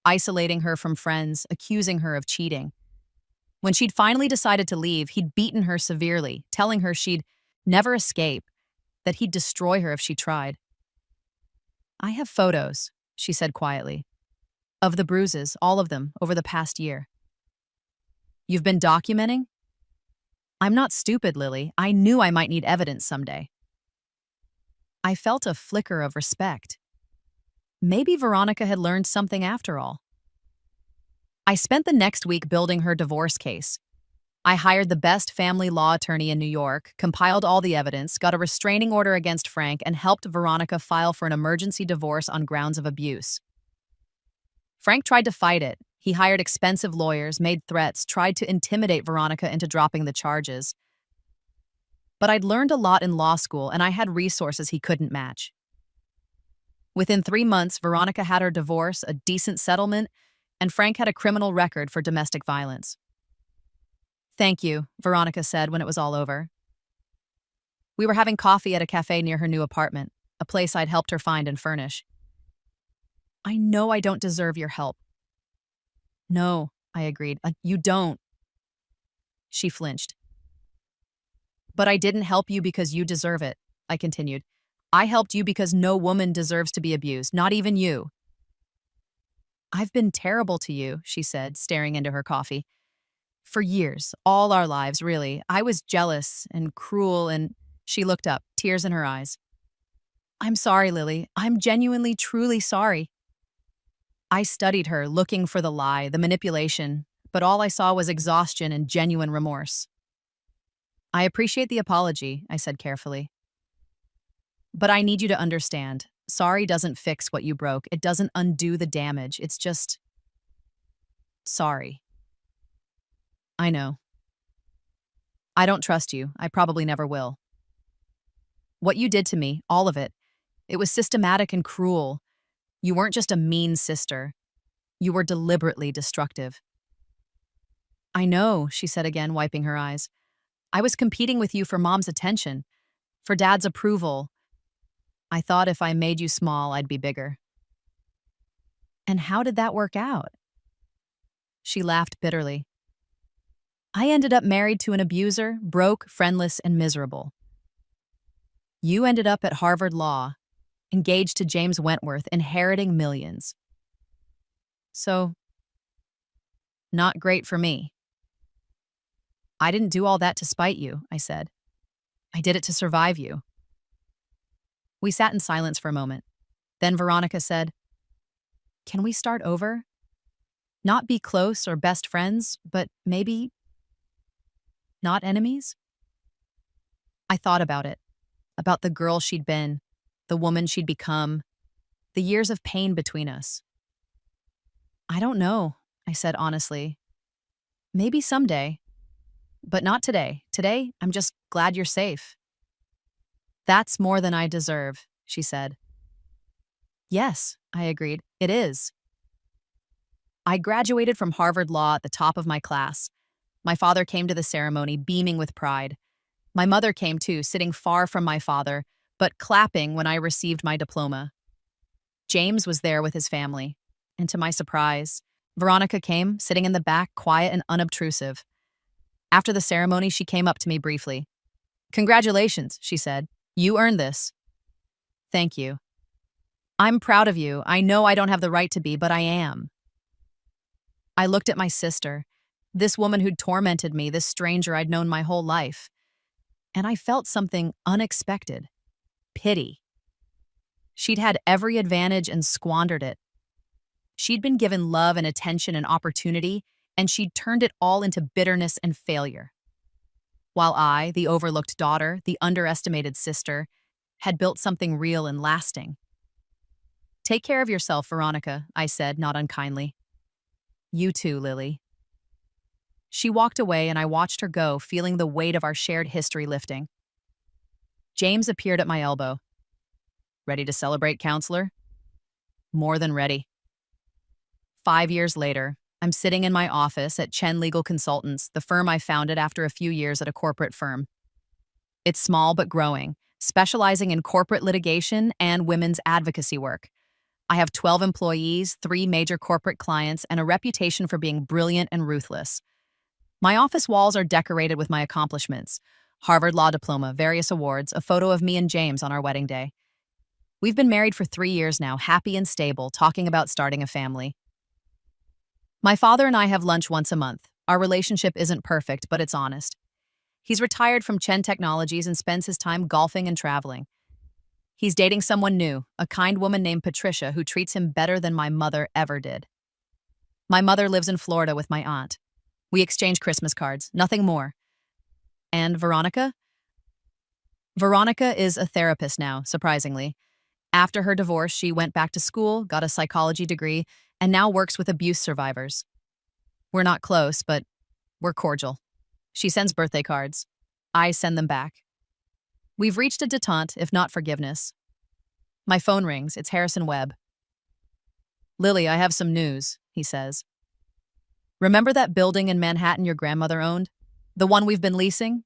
isolating her from friends, accusing her of cheating. When she'd finally decided to leave, he'd beaten her severely, telling her she'd never escape, that he'd destroy her if she tried. I have photos, she said quietly, of the bruises, all of them, over the past year. You've been documenting? I'm not stupid, Lily. I knew I might need evidence someday. I felt a flicker of respect. Maybe Veronica had learned something after all. I spent the next week building her divorce case. I hired the best family law attorney in New York, compiled all the evidence, got a restraining order against Frank, and helped Veronica file for an emergency divorce on grounds of abuse. Frank tried to fight it. He hired expensive lawyers, made threats, tried to intimidate Veronica into dropping the charges. But I'd learned a lot in law school, and I had resources he couldn't match. Within 3 months, Veronica had her divorce, a decent settlement, and Frank had a criminal record for domestic violence. Thank you, Veronica said when it was all over. We were having coffee at a cafe near her new apartment, a place I'd helped her find and furnish. I know I don't deserve your help. No, I agreed. You don't. She flinched. But I didn't help you because you deserve it, I continued. I helped you because no woman deserves to be abused, not even you. I've been terrible to you, she said, staring into her coffee. For years, all our lives, really. I was jealous and cruel, and she looked up, tears in her eyes. I'm sorry, Lily. I'm genuinely, truly sorry. I studied her, looking for the lie, the manipulation, but all I saw was exhaustion and genuine remorse. I appreciate the apology, I said carefully. But I need you to understand, sorry doesn't fix what you broke. It doesn't undo the damage. It's just sorry. I know. I don't trust you. I probably never will. What you did to me, all of it, it was systematic and cruel. You weren't just a mean sister. You were deliberately destructive. I know, she said again, wiping her eyes. I was competing with you for Mom's attention, for Dad's approval. I thought if I made you small, I'd be bigger. And how did that work out? She laughed bitterly. I ended up married to an abuser, broke, friendless, and miserable. You ended up at Harvard Law, engaged to James Wentworth, inheriting millions. So, not great for me. I didn't do all that to spite you, I said. I did it to survive you. We sat in silence for a moment. Then Veronica said, Can we start over? Not be close or best friends, but maybe not enemies? I thought about it, about the girl she'd been, the woman she'd become, the years of pain between us. I don't know, I said honestly. Maybe someday, but not today. Today, I'm just glad you're safe. That's more than I deserve, she said. Yes, I agreed. It is. I graduated from Harvard Law at the top of my class. My father came to the ceremony, beaming with pride. My mother came too, sitting far from my father, but clapping when I received my diploma. James was there with his family. And to my surprise, Veronica came, sitting in the back, quiet and unobtrusive. After the ceremony, she came up to me briefly. Congratulations, she said. You earned this. Thank you. I'm proud of you. I know I don't have the right to be, but I am. I looked at my sister, this woman who'd tormented me, this stranger I'd known my whole life, and I felt something unexpected. Pity. She'd had every advantage and squandered it. She'd been given love and attention and opportunity, and she'd turned it all into bitterness and failure. While I, the overlooked daughter, the underestimated sister, had built something real and lasting. Take care of yourself, Veronica, I said, not unkindly. You too, Lily. She walked away and I watched her go, feeling the weight of our shared history lifting. James appeared at my elbow. Ready to celebrate, counselor? More than ready. 5 years later, I'm sitting in my office at Chen Legal Consultants, the firm I founded after a few years at a corporate firm. It's small but growing, specializing in corporate litigation and women's advocacy work. I have 12 employees, 3 major corporate clients, and a reputation for being brilliant and ruthless. My office walls are decorated with my accomplishments: Harvard Law diploma, various awards, a photo of me and James on our wedding day. We've been married for 3 years now, happy and stable, talking about starting a family. My father and I have lunch once a month. Our relationship isn't perfect, but it's honest. He's retired from Chen Technologies and spends his time golfing and traveling. He's dating someone new, a kind woman named Patricia who treats him better than my mother ever did. My mother lives in Florida with my aunt. We exchange Christmas cards, nothing more. And Veronica? Veronica is a therapist now, surprisingly. After her divorce, she went back to school, got a psychology degree, and now works with abuse survivors. We're not close, but we're cordial. She sends birthday cards. I send them back. We've reached a detente, if not forgiveness. My phone rings. It's Harrison Webb. Lily, I have some news, he says. Remember that building in Manhattan your grandmother owned? The one we've been leasing?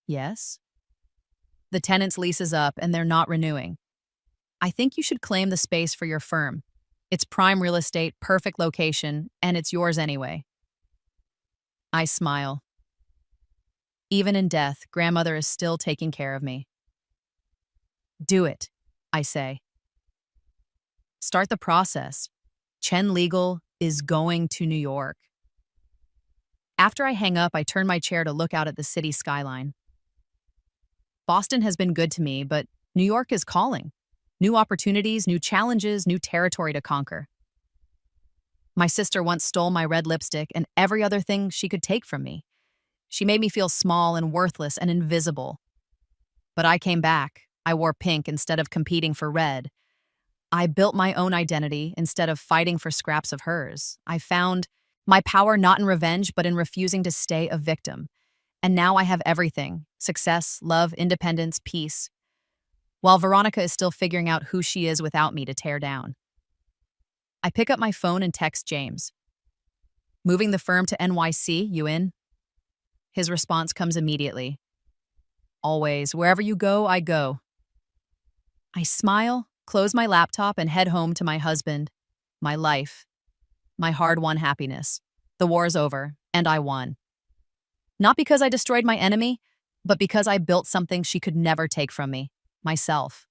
Yes. The tenant's lease is up and they're not renewing. I think you should claim the space for your firm. It's prime real estate, perfect location, and it's yours anyway. I smile. Even in death, grandmother is still taking care of me. Do it, I say. Start the process. Chen Legal is going to New York. After I hang up, I turn my chair to look out at the city skyline. Boston has been good to me, but New York is calling. New opportunities, new challenges, new territory to conquer. My sister once stole my red lipstick and every other thing she could take from me. She made me feel small and worthless and invisible. But I came back. I wore pink instead of competing for red. I built my own identity instead of fighting for scraps of hers. I found my power not in revenge, but in refusing to stay a victim. And now I have everything: success, love, independence, peace. While Veronica is still figuring out who she is without me to tear down. I pick up my phone and text James. Moving the firm to NYC, you in? His response comes immediately. Always, wherever you go, I go. I smile, close my laptop, and head home to my husband, my life, my hard-won happiness. The war is over, and I won. Not because I destroyed my enemy, but because I built something she could never take from me, myself.